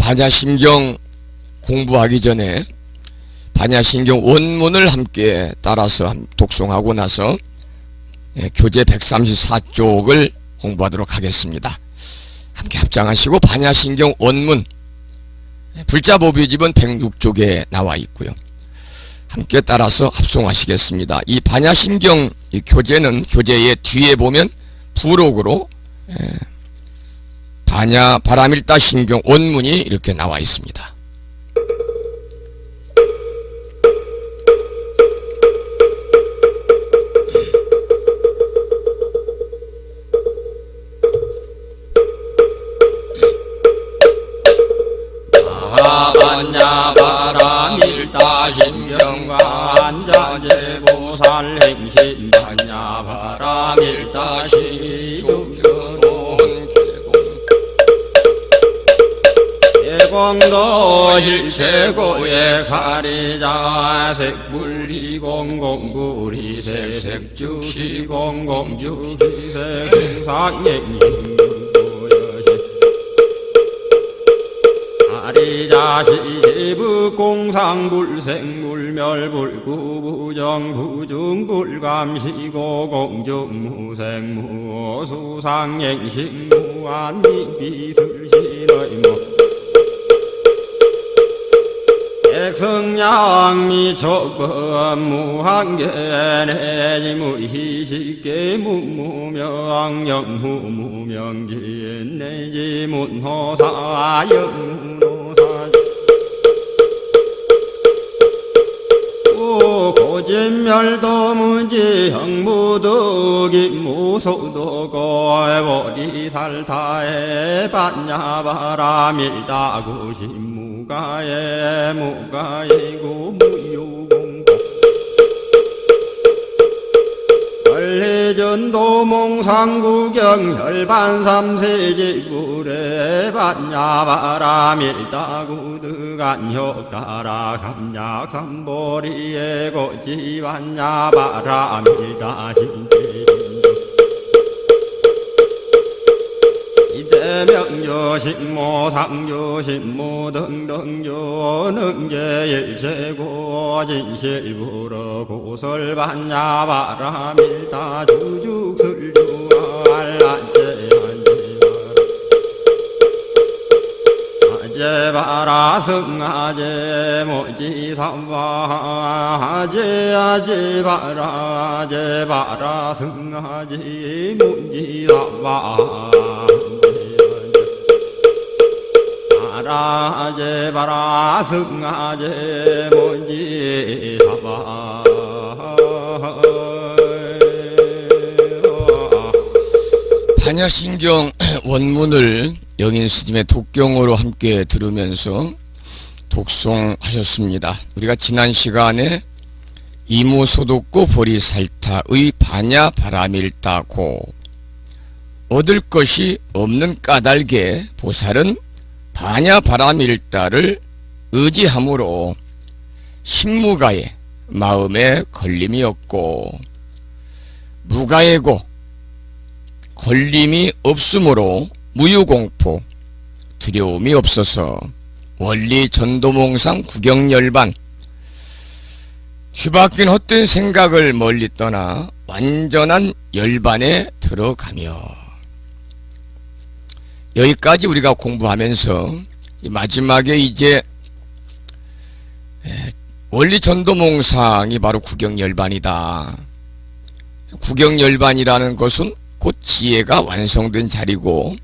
반야심경 공부하기 전에 반야심경 원문을 함께 따라서 독송하고 나서 교재 134쪽을 공부하도록 하겠습니다. 함께 합장하시고 반야심경 원문 불자보비집은 106쪽에 나와 있고요. 함께 따라서 합송하시겠습니다. 이 반야심경 이 교재는 교재의 뒤에 보면 부록으로 반야 바라밀다 심경 원문이 이렇게 나와 있습니다. 반야 바라밀다 심경관자제보살 행신 반야 바라밀다 시조견온 계공도 일체고의 사리자 색불리공공불이 색색주시공공주기색상행신 사리자시부 공상불생물멸불구부정부중불감시고 공중무생무수상행식무안미비술신의무 백성양미족법무한계내지무희식계무무명기내지문호사영무노사 고진멸도문지 형무득이 무소도고해버리살타에 반야바라밀다구심무가에 무가이고 무유공고 원리전도몽상구경 혈반삼세지불에 반야바라밀다구득안효가라 감약삼보리에 고지반야바라밀다 신제신조 이대명조신모 상조신모 등등조 능제일체고 진실부러 고설반야바라밀다 주죽설주알란제한제바라 아제바라 승아제 모지삼바 아제아제바라 아제바라 승아제 모지삼바 아제바라 승아제 모지삼바 반야심경 원문을 영인스님의 독경으로 함께 들으면서 독송하셨습니다. 우리가 지난 시간에 이무소독고 보리살타의 반야 바라밀다고 얻을 것이 없는 까닭에 보살은 반야 바라밀다를 의지함으로 신무가에 마음에 걸림이 없고 무가에고 걸림이 없으므로 무유공포 두려움이 없어서 원리 전도몽상 구경열반 뒤바뀐 헛된 생각을 멀리 떠나 완전한 열반에 들어가며 여기까지 우리가 공부하면서 마지막에 이제 원리 전도몽상이 바로 구경열반이다. 구경열반이라는 것은 곧 지혜가 완성된 자리고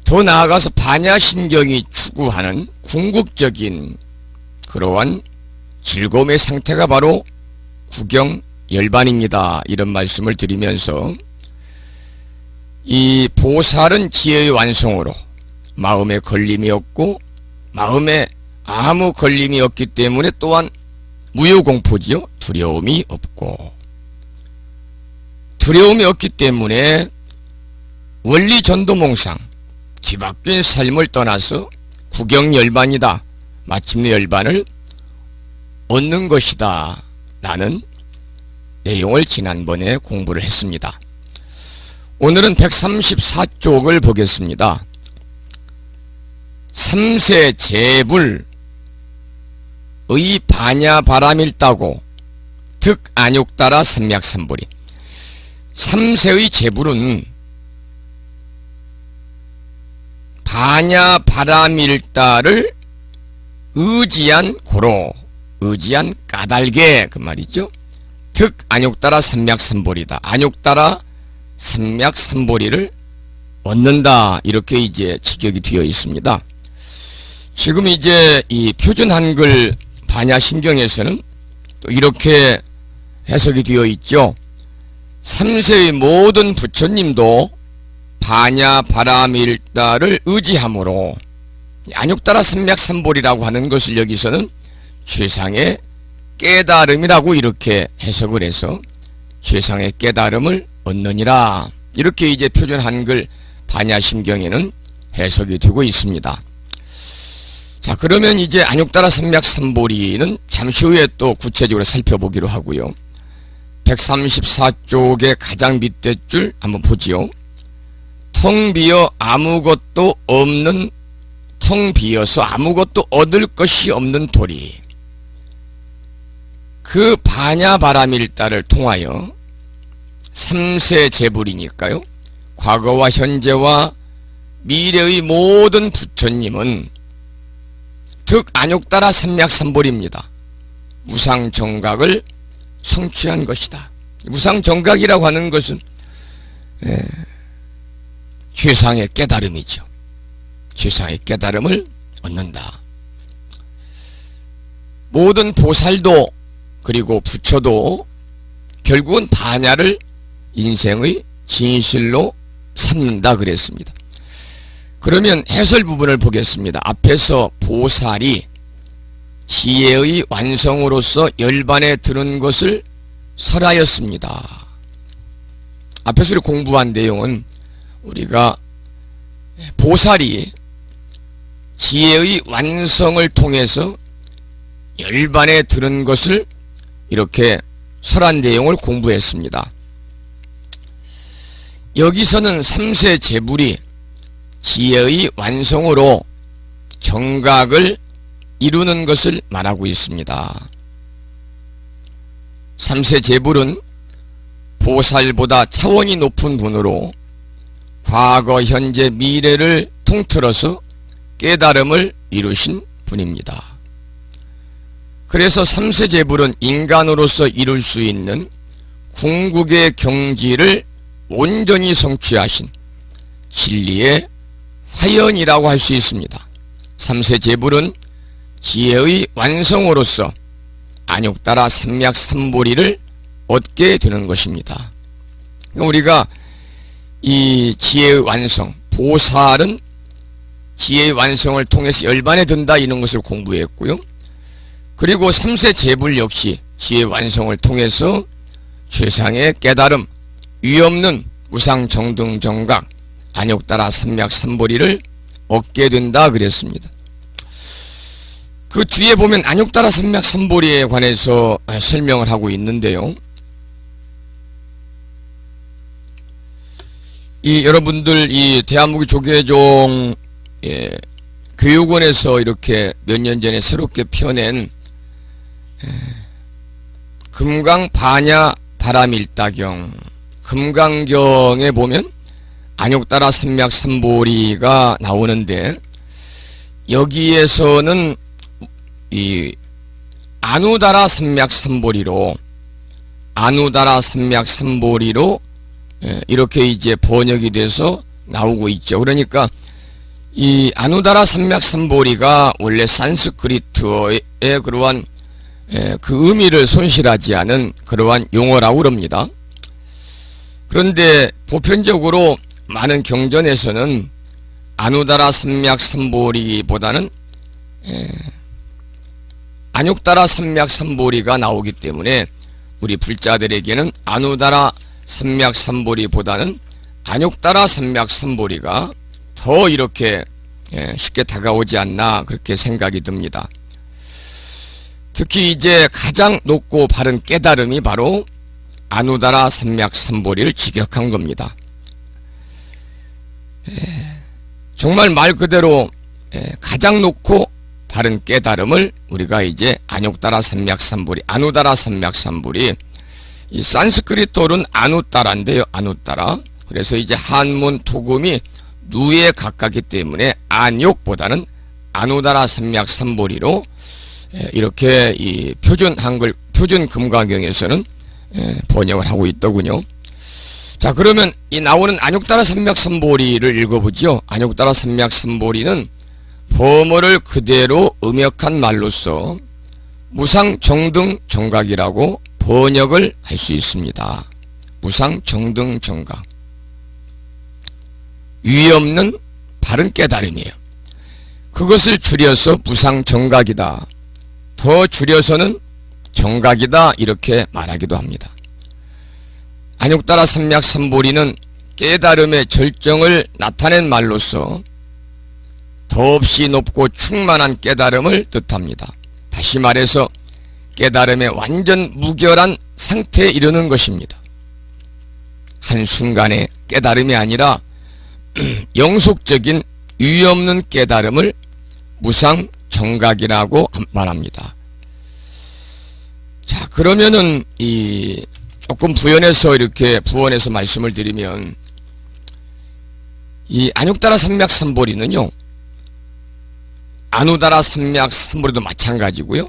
더 나아가서 반야심경이 추구하는 궁극적인 그러한 즐거움의 상태가 바로 구경열반입니다. 이런 말씀을 드리면서 이 보살은 지혜의 완성으로 마음에 걸림이 없고 마음에 아무 걸림이 없기 때문에 또한 무효공포지요. 두려움이 없고 두려움이 없기 때문에 원리 전도몽상 뒤바뀐 삶을 떠나서 구경열반이다. 마침내 열반을 얻는 것이다. 라는 내용을 지난번에 공부를 했습니다. 오늘은 134쪽을 보겠습니다. 삼세 제불의 반야바람일다고 득 안욕따라 삼맥삼보리. 삼세의 제불은 반야바람일다를 의지한 고로, 의지한 까닭에 그 말이죠. 득 안욕따라 삼맥삼보리다. 안욕따라 삼맥삼보리를 얻는다. 이렇게 이제 직역이 되어 있습니다. 지금 이제 이 표준 한글 반야심경에서는 또 이렇게 해석이 되어 있죠. 삼세의 모든 부처님도 반야바람일다를 의지함으로 안욕따라 삼맥삼보리라고 하는 것을 여기서는 최상의 깨달음이라고 이렇게 해석을 해서 최상의 깨달음을 얻느니라. 이렇게 이제 표준 한글 반야심경에는 해석이 되고 있습니다. 자, 그러면 이제 안욕따라 삼맥삼보리는 잠시 후에 또 구체적으로 살펴보기로 하고요. 134쪽의 가장 밑에 줄 한번 보지요. 텅 비어 아무것도 없는, 텅 비어서 아무것도 얻을 것이 없는 도리. 그 반야바람일다를 통하여 삼세 제불이니까요. 과거와 현재와 미래의 모든 부처님은 득 안욕따라 삼맥삼보리입니다. 무상정각을 성취한 것이다. 무상정각이라고 하는 것은 최상의 깨달음이죠. 최상의 깨달음을 얻는다. 모든 보살도 그리고 부처도 결국은 반야를 인생의 진실로 삼는다 그랬습니다. 그러면 해설 부분을 보겠습니다. 앞에서 보살이 지혜의 완성으로서 열반에 드는 것을 설하였습니다. 앞에서 공부한 내용은 우리가 보살이 지혜의 완성을 통해서 열반에 드는 것을 이렇게 설한 내용을 공부했습니다. 여기서는 삼세 제불이 지혜의 완성으로 정각을 이루는 것을 말하고 있습니다. 삼세 제불은 보살보다 차원이 높은 분으로 과거, 현재, 미래를 통틀어서 깨달음을 이루신 분입니다. 그래서 삼세 제불은 인간으로서 이룰 수 있는 궁극의 경지를 온전히 성취하신 진리의 화연이라고 할 수 있습니다. 삼세 제불은 지혜의 완성으로서 안욕따라 삼맥삼보리를 얻게 되는 것입니다. 우리가 이 지혜의 완성, 보살은 지혜의 완성을 통해서 열반에 든다 이런 것을 공부했고요. 그리고 삼세 제불 역시 지혜의 완성을 통해서 최상의 깨달음, 위없는 무상정등정각, 안욕따라 삼맥삼보리를 얻게 된다 그랬습니다. 그 뒤에 보면 안욕따라 삼맥삼보리에 관해서 설명을 하고 있는데요. 이 여러분들 이 대한민국 조계종 교육원에서 이렇게 몇 년 전에 새롭게 펴낸 금강 반야 바람일다경, 금강경에 보면 안욕따라 삼맥삼보리가 나오는데 여기에서는 이 아누다라 삼맥삼보리로 이렇게 이제 번역이 돼서 나오고 있죠. 그러니까 이 아누다라 삼맥삼보리가 원래 산스크리트어의 그러한 그 의미를 손실하지 않은 그러한 용어라고 그럽니다. 그런데 보편적으로 많은 경전에서는 아누다라 삼맥삼보리보다는 안욕따라 삼맥삼보리가 나오기 때문에 우리 불자들에게는 아누다라 삼맥삼보리보다는 안욕따라 삼맥삼보리가 더 이렇게 쉽게 다가오지 않나 그렇게 생각이 듭니다. 특히 이제 가장 높고 바른 깨달음이 바로 아누다라 삼맥삼보리를 직역한 겁니다. 정말 말 그대로 가장 높고 바른 깨달음을 우리가 이제 안욕따라 삼맥삼보리, 아누다라 삼맥삼보리, 이 산스크리트어로는 아누따라인데요. 아누따라. 그래서 이제 한문 토금이 누에 가깝기 때문에 안욕보다는 아누다라 삼맥삼보리로 이렇게 이 표준 한글 표준 금강경에서는 번역을 하고 있더군요. 자, 그러면 이 나오는 안욕따라 삼맥삼보리를 읽어보죠. 안욕따라 삼맥삼보리는 범어를 그대로 음역한 말로서 무상정등정각이라고 번역을 할 수 있습니다. 무상정등정각. 위없는 바른 깨달음이에요. 그것을 줄여서 무상정각이다. 더 줄여서는 정각이다. 이렇게 말하기도 합니다. 안욕따라 삼맥삼보리는 깨달음의 절정을 나타낸 말로서 더없이 높고 충만한 깨달음을 뜻합니다. 다시 말해서 깨달음의 완전 무결한 상태에 이르는 것입니다. 한순간의 깨달음이 아니라 영속적인 위없는 깨달음을 무상정각이라고 말합니다. 자, 그러면은 조금 부연해서 이렇게 부언해서 말씀을 드리면 이 안욕따라 삼맥삼보리는요, 아누다라 삼맥삼보리도 마찬가지고요,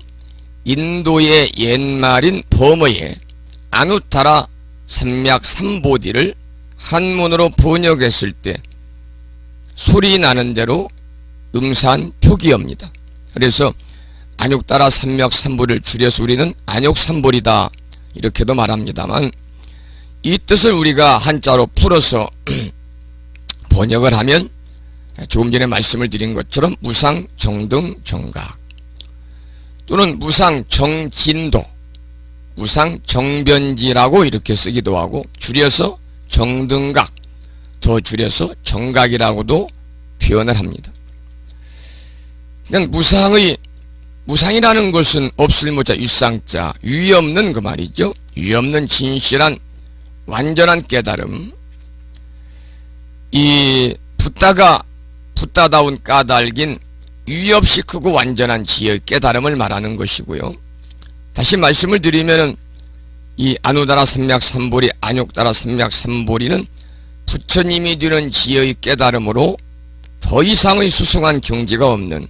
인도의 옛말인 범어에 아누타라 삼맥삼보리를 한문으로 번역했을 때 소리 나는 대로 음산 표기어입니다. 그래서 안욕따라 삼맥삼보리를 줄여서 우리는 안욕삼보리다 이렇게도 말합니다만, 이 뜻을 우리가 한자로 풀어서 번역을 하면 조금 전에 말씀을 드린 것처럼 무상정등정각 또는 무상정진도, 무상정변지라고 이렇게 쓰기도 하고, 줄여서 정등각, 더 줄여서 정각이라고도 표현을 합니다. 그냥 무상이라는 것은 없을 무자 유상자, 위없는 그 말이죠. 위없는 진실한 완전한 깨달음, 이 붓다다운 까닭인 위없이 크고 완전한 지혜의 깨달음을 말하는 것이고요. 다시 말씀을 드리면은 이 아누다라 삼맥삼보리, 안욕따라 삼맥삼보리는 부처님이 드는 지혜의 깨달음으로 더 이상의 수승한 경지가 없는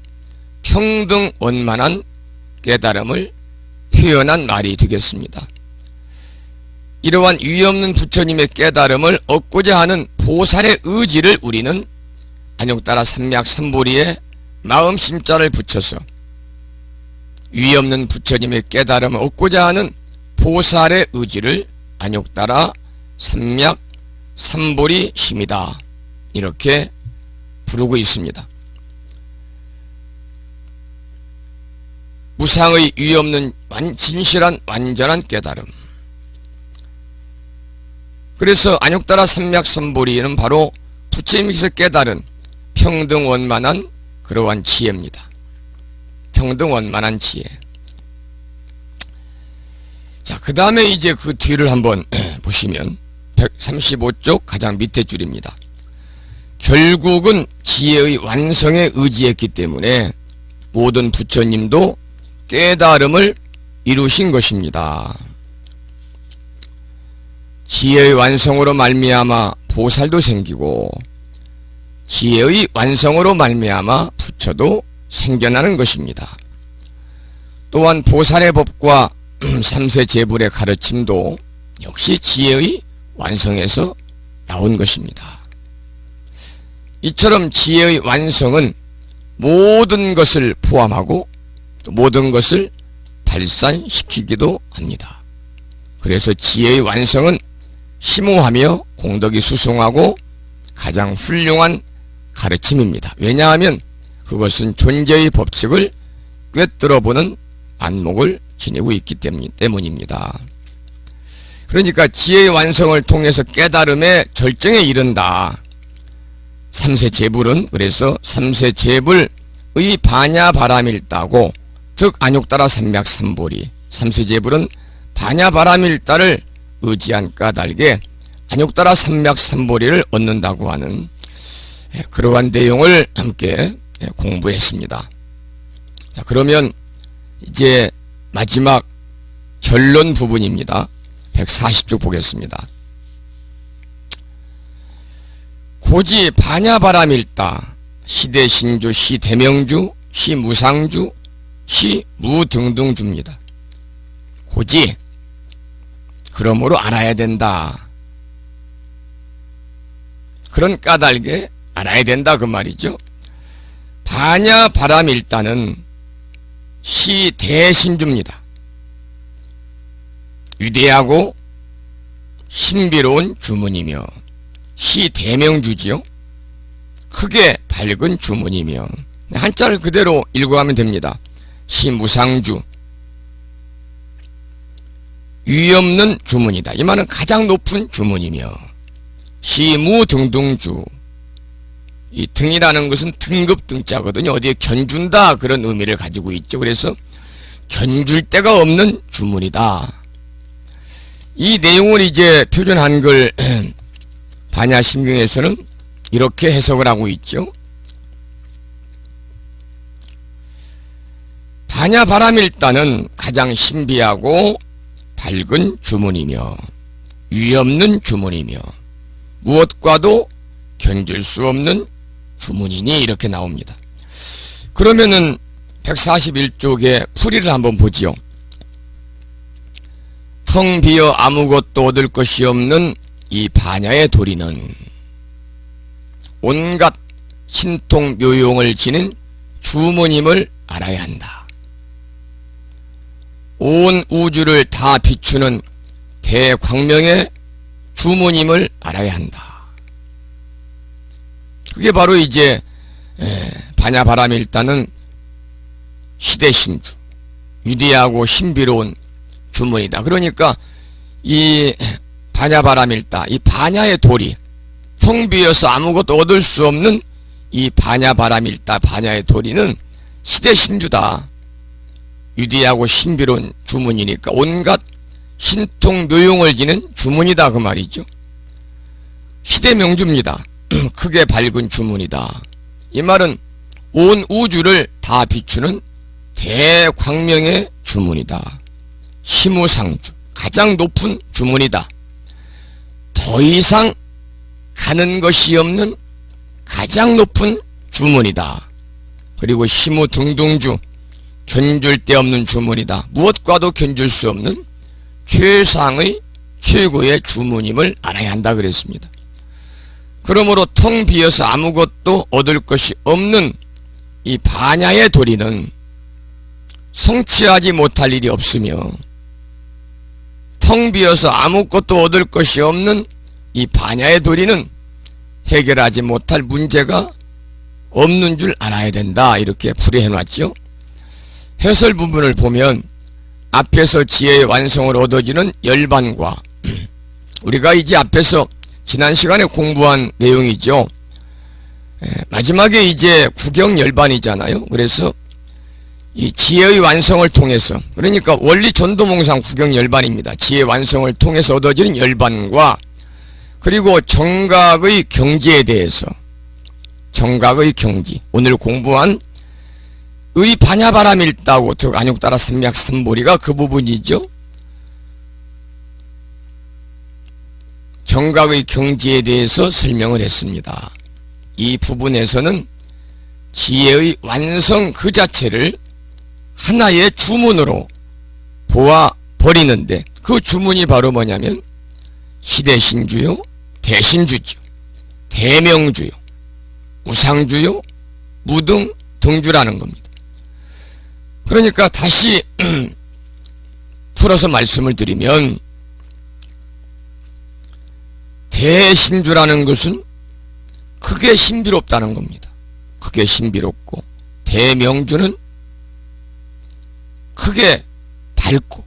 평등원만한 깨달음을 표현한 말이 되겠습니다. 이러한 위없는 부처님의 깨달음을 얻고자 하는 보살의 의지를 우리는 안욕따라 삼맥삼보리에 마음심자를 붙여서 위없는 부처님의 깨달음을 얻고자 하는 보살의 의지를 안욕따라 삼맥삼보리 심이다 이렇게 부르고 있습니다. 무상의 위없는 진실한 완전한 깨달음. 그래서 안욕따라 삼맥삼보리는 바로 부처님께서 깨달은 평등원만한 그러한 지혜입니다. 평등원만한 지혜. 자, 그 다음에 이제 그 뒤를 한번 보시면 135쪽 가장 밑에 줄입니다. 결국은 지혜의 완성에 의지했기 때문에 모든 부처님도 깨달음을 이루신 것입니다. 지혜의 완성으로 말미암아 보살도 생기고 지혜의 완성으로 말미암아 부처도 생겨나는 것입니다. 또한 보살의 법과 삼세제불의 가르침도 역시 지혜의 완성에서 나온 것입니다. 이처럼 지혜의 완성은 모든 것을 포함하고 또 모든 것을 발산시키기도 합니다. 그래서 지혜의 완성은 심오하며 공덕이 수승하고 가장 훌륭한 가르침입니다. 왜냐하면 그것은 존재의 법칙을 꿰뚫어보는 안목을 지니고 있기 때문입니다. 그러니까 지혜의 완성을 통해서 깨달음의 절정에 이른다. 삼세제불은 그래서 삼세제불의 반야바라밀다고, 즉 안욕따라 삼맥삼보리, 삼세제불은 반야바라밀다를 의지한 까닭에 안욕따라 삼맥삼보리를 얻는다고 하는 그러한 내용을 함께 공부했습니다. 자, 그러면 이제 마지막 결론 부분입니다. 140쪽 보겠습니다. 고지 반야바람일다. 시대신주, 시대명주, 시무상주, 시무등등주입니다. 고지, 그러므로 알아야 된다. 그런 까닭에 알아야 된다 그 말이죠. 반야바람일다는 시대신주입니다. 위대하고 신비로운 주문이며 시대명주지요. 크게 밝은 주문이며 한자를 그대로 읽어가면 됩니다. 시무상주, 위없는 주문이다. 이 말은 가장 높은 주문이며 시무등등주, 이 등이라는 것은 등급 등자거든요. 어디에 견준다 그런 의미를 가지고 있죠. 그래서 견줄 데가 없는 주문이다. 이 내용을 이제 표준 한글 반야심경에서는 이렇게 해석을 하고 있죠. 반야바람일다는 가장 신비하고 밝은 주문이며 위없는 주문이며 무엇과도 견줄 수 없는 주문이니 이렇게 나옵니다. 그러면은 141쪽의 풀이를 한번 보지요. 텅 비어 아무것도 얻을 것이 없는 이 반야의 도리는 온갖 신통 묘용을 지닌 주문임을 알아야 한다. 온 우주를 다 비추는 대광명의 주문임을 알아야 한다. 그게 바로 이제 반야바람일다는 시대신주, 위대하고 신비로운 주문이다. 그러니까 이 반야바람일다, 이 반야의 도리, 텅 비어서 아무것도 얻을 수 없는 이 반야바람일다, 반야의 도리는 시대신주다. 위대하고 신비로운 주문이니까 온갖 신통 묘용을 지닌 주문이다 그 말이죠. 시대명주입니다. 크게 밝은 주문이다. 이 말은 온 우주를 다 비추는 대광명의 주문이다. 시무상주, 가장 높은 주문이다. 더 이상 가는 것이 없는 가장 높은 주문이다. 그리고 시무등등주, 견줄 데 없는 주문이다. 무엇과도 견줄 수 없는 최상의 최고의 주문임을 알아야 한다 그랬습니다. 그러므로 텅 비어서 아무것도 얻을 것이 없는 이 반야의 도리는 성취하지 못할 일이 없으며 텅 비어서 아무것도 얻을 것이 없는 이 반야의 도리는 해결하지 못할 문제가 없는 줄 알아야 된다. 이렇게 풀이해 놨죠. 해설 부분을 보면 앞에서 지혜의 완성을 얻어지는 열반과 우리가 이제 앞에서 지난 시간에 공부한 내용이죠. 마지막에 이제 구경열반이잖아요. 그래서 이 지혜의 완성을 통해서, 그러니까 원리 전도몽상 구경열반입니다. 지혜 완성을 통해서 얻어지는 열반과 그리고 정각의 경지에 대해서, 정각의 경지, 오늘 공부한 의 반야바람일다고 즉 안욕따라 삼맥삼보리가 그 부분이죠. 정각의 경지에 대해서 설명을 했습니다. 이 부분에서는 지혜의 완성 그 자체를 하나의 주문으로 보아 버리는데, 그 주문이 바로 뭐냐면 시대신주요, 대신주죠, 대명주요, 무상주요, 무등등주라는 겁니다. 그러니까 다시 풀어서 말씀을 드리면, 대신주라는 것은 크게 신비롭다는 겁니다. 크게 신비롭고, 대명주는 크게 밝고,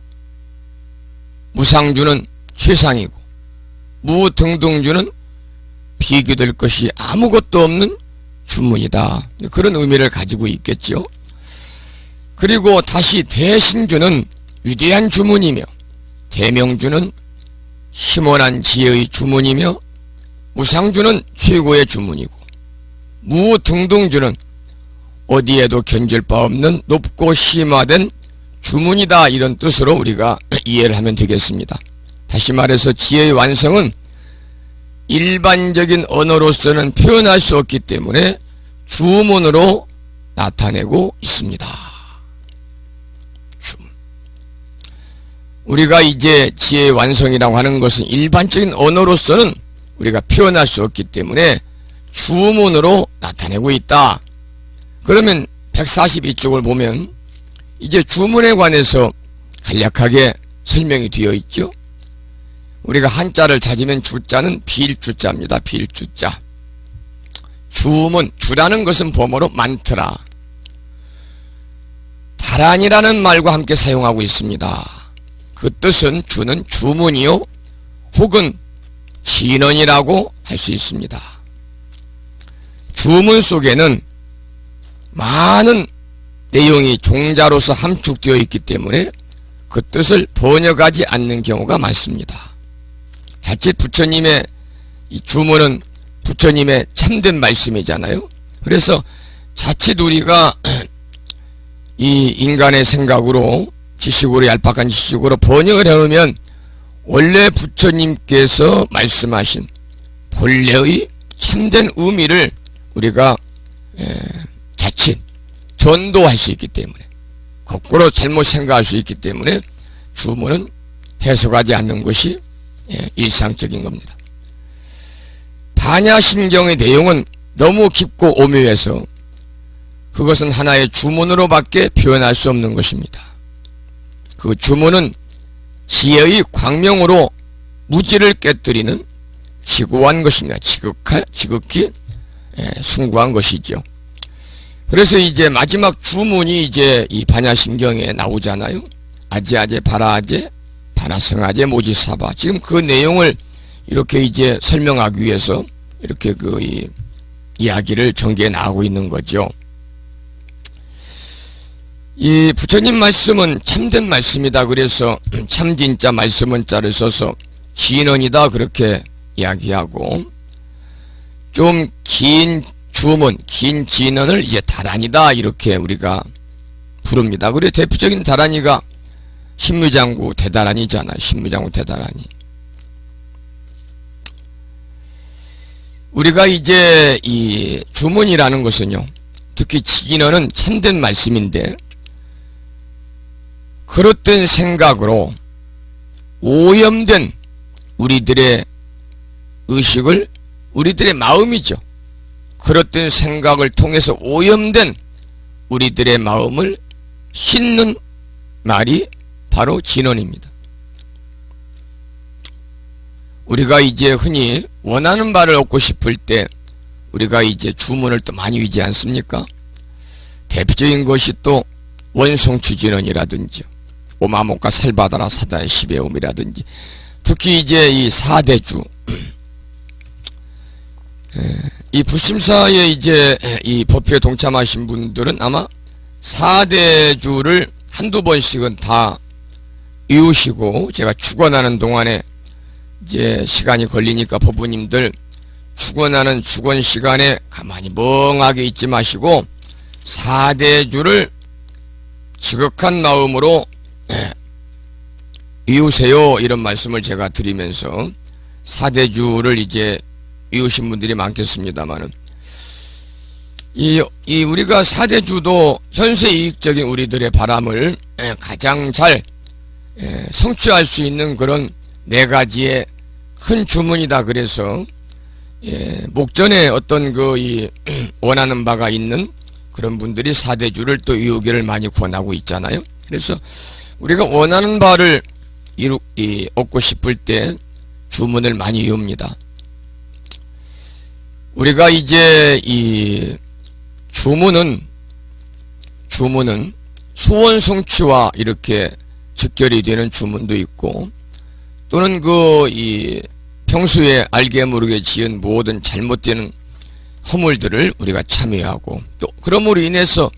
무상주는 최상이고, 무등등주는 비교될 것이 아무것도 없는 주문이다. 그런 의미를 가지고 있겠죠. 그리고 다시 대신주는 위대한 주문이며, 대명주는 심원한 지혜의 주문이며, 무상주는 최고의 주문이고, 무등등주는 어디에도 견줄 바 없는 높고 심화된 주문이다, 이런 뜻으로 우리가 이해를 하면 되겠습니다. 다시 말해서 지혜의 완성은 일반적인 언어로서는 표현할 수 없기 때문에 주문으로 나타내고 있습니다. 우리가 이제 지혜의 완성이라고 하는 것은 일반적인 언어로서는 우리가 표현할 수 없기 때문에 주문으로 나타내고 있다. 그러면 142쪽을 보면 이제 주문에 관해서 간략하게 설명이 되어 있죠. 우리가 한자를 찾으면 주자는 빌주자입니다. 빌주자. 주문, 주라는 것은 범어로 많더라. 다란이라는 말과 함께 사용하고 있습니다. 그 뜻은 주는 주문이요 혹은 진언이라고 할 수 있습니다. 주문 속에는 많은 내용이 종자로서 함축되어 있기 때문에 그 뜻을 번역하지 않는 경우가 많습니다. 자칫 부처님의 이 주문은 부처님의 참된 말씀이잖아요. 그래서 자칫 우리가 이 인간의 생각으로 지식으로 얄팍한 지식으로 번역을 해놓으면 원래 부처님께서 말씀하신 본래의 참된 의미를 우리가 자칫 전도할 수 있기 때문에, 거꾸로 잘못 생각할 수 있기 때문에 주문은 해석하지 않는 것이 일상적인 겁니다. 반야심경의 내용은 너무 깊고 오묘해서 그것은 하나의 주문으로밖에 표현할 수 없는 것입니다. 그 주문은 지혜의 광명으로 무지를 깨뜨리는 지고한 것입니다. 지극히 숭고한 것이죠. 그래서 이제 마지막 주문이 이제 이 반야심경에 나오잖아요. 아제아제 바라아제 바라성아제 모지사바. 지금 그 내용을 이렇게 이제 설명하기 위해서 이렇게 이 이야기를 전개해 나가고 있는 거죠. 이 부처님 말씀은 참된 말씀이다. 그래서 참진짜 말씀은 자를 써서 진언이다 그렇게 이야기하고, 좀 긴 주문, 긴 진언을 이제 다란이다 이렇게 우리가 부릅니다. 그래 대표적인 다란이가 신무장구 대다란이잖아요. 신무장구 대다란이. 우리가 이제 이 주문이라는 것은요, 특히 진언은 참된 말씀인데 그릇된 생각으로 오염된 우리들의 의식을, 우리들의 마음이죠. 그릇된 생각을 통해서 오염된 우리들의 마음을 씻는 말이 바로 진언입니다. 우리가 이제 흔히 원하는 바를 얻고 싶을 때 우리가 이제 주문을 또 많이 위지 않습니까? 대표적인 것이 또 원성추진언이라든지 오마목과 살바다라 사다의 시배움이라든지, 특히 이제 이 사대주, 이 불심사에 이제 이 법회에 동참하신 분들은 아마 사대주를 한두 번씩은 다 외우시고, 제가 축원하는 동안에 이제 시간이 걸리니까 법부님들 축원하는 축원 시간에 가만히 멍하게 있지 마시고 사대주를 지극한 마음으로 외우세요, 이런 말씀을 제가 드리면서, 사대주를 이제 외우신 분들이 많겠습니다만은 이 우리가 사대주도 현세 이익적인 우리들의 바람을 가장 잘 성취할 수 있는 그런 네 가지의 큰 주문이다. 그래서 목전에 어떤 이 원하는 바가 있는 그런 분들이 사대주를 또 외우기를 많이 권하고 있잖아요. 그래서 우리가 원하는 바를 얻고 싶을 때 주문을 많이 외웁니다. 우리가 이제 이 주문은 소원 성취와 이렇게 직결이 되는 주문도 있고, 또는 평소에 알게 모르게 지은 모든 잘못되는 허물들을 우리가 참여하고, 또 그러므로 인해서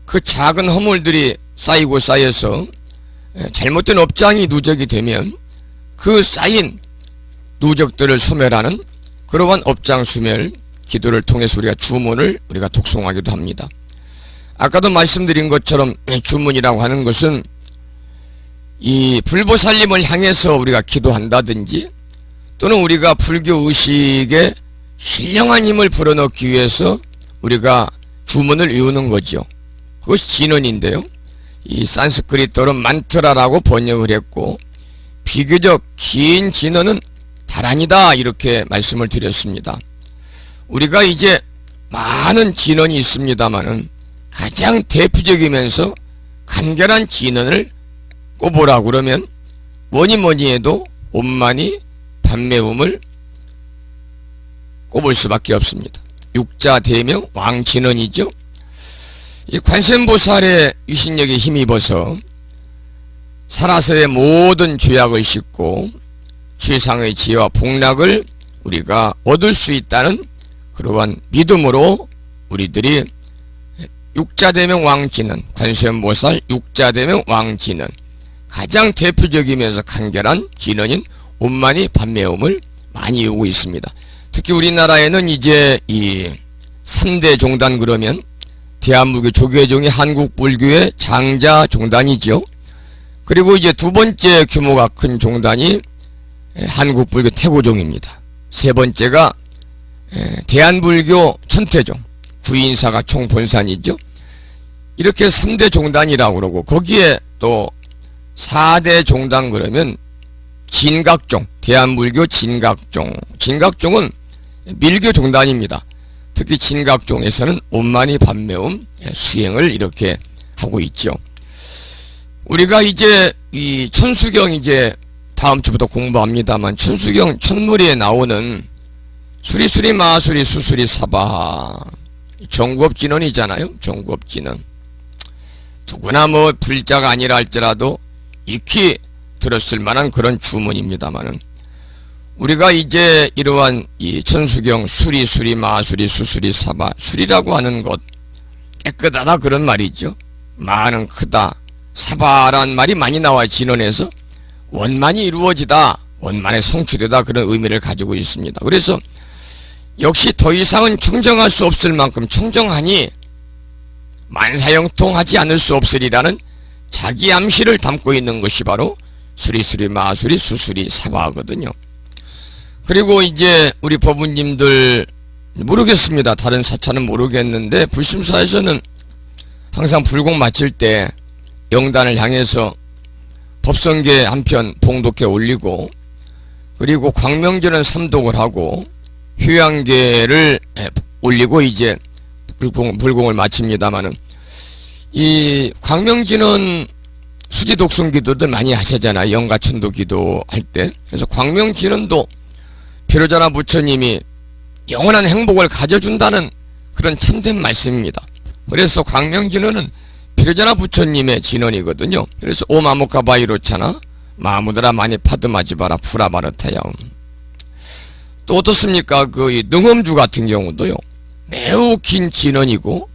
그 작은 허물들이 쌓이고 쌓여서 잘못된 업장이 누적이 되면 그 쌓인 누적들을 소멸하는 그러한 업장 소멸 기도를 통해서 우리가 주문을 우리가 독송하기도 합니다. 아까도 말씀드린 것처럼 주문이라고 하는 것은 이 불보살님을 향해서 우리가 기도한다든지 또는 우리가 불교 의식에 신령한 힘을 불어넣기 위해서 우리가 주문을 외우는 거죠. 그것이 진언인데요. 이 산스크리트어로 만트라라고 번역을 했고 비교적 긴 진언은 다란이다 이렇게 말씀을 드렸습니다. 우리가 이제 많은 진언이 있습니다마는 가장 대표적이면서 간결한 진언을 꼽으라고 그러면 뭐니 해도 온만이 반매움을 꼽을 수밖에 없습니다. 육자 대명 왕진언이죠. 이 관세음보살의 유신력에 힘입어서 살아서의 모든 죄악을 씻고 최상의 지혜와 복락을 우리가 얻을 수 있다는 그러한 믿음으로 우리들이 육자대명 왕진언, 관세음보살 육자대명 왕진언, 가장 대표적이면서 간결한 진언인 온만이 반매움을 많이 외우고 있습니다. 특히 우리나라에는 이제 이 3대 종단 그러면 대한불교 조계종이 한국불교의 장자 종단이죠. 그리고 이제 두 번째 규모가 큰 종단이 한국불교 태고종입니다. 세 번째가 대한불교 천태종, 구인사가 총본산이죠. 이렇게 3대 종단이라고 그러고 거기에 또 4대 종단 그러면 진각종, 대한불교 진각종. 진각종은 밀교 종단입니다. 특히 진각종에서는 온만이 반매움 수행을 이렇게 하고 있죠. 우리가 이제 이 천수경 이제 다음 주부터 공부합니다만 천수경 첫무리에 나오는 수리수리 마수리 수수리 사바 정구업진언이잖아요. 정구업진언. 누구나 뭐 불자가 아니라 할지라도 익히 들었을 만한 그런 주문입니다만은 우리가 이제 이러한 이 천수경 수리수리 마수리 수수리 사바 수리라고 하는 것 깨끗하다 그런 말이죠. 마는 크다. 사바란 말이 많이 나와 진언에서 원만이 이루어지다. 원만의 성취되다 그런 의미를 가지고 있습니다. 그래서 역시 더 이상은 청정할 수 없을 만큼 청정하니 만사형통하지 않을 수 없으리라는 자기 암시를 담고 있는 것이 바로 수리수리 마수리 수수리 사바거든요. 그리고 이제 우리 법부님들 모르겠습니다. 다른 사찰은 모르겠는데 불심사에서는 항상 불공 마칠 때 영단을 향해서 법성계 한 편 봉독해 올리고 그리고 광명절은 삼독을 하고 휴양계를 올리고 이제 불공을 마칩니다마는 이 광명진은 수지 독송 기도들 많이 하시잖아요. 영가천도 기도 할 때. 그래서 광명진은도 비로자나 부처님이 영원한 행복을 가져준다는 그런 참된 말씀입니다. 그래서 광명진언은 비로자나 부처님의 진언이거든요. 그래서 오마무카 바이로차나 마무드라 많이 파드마지바라 푸라바르타야움. 또 어떻습니까? 그 능엄주 같은 경우도요. 매우 긴 진언이고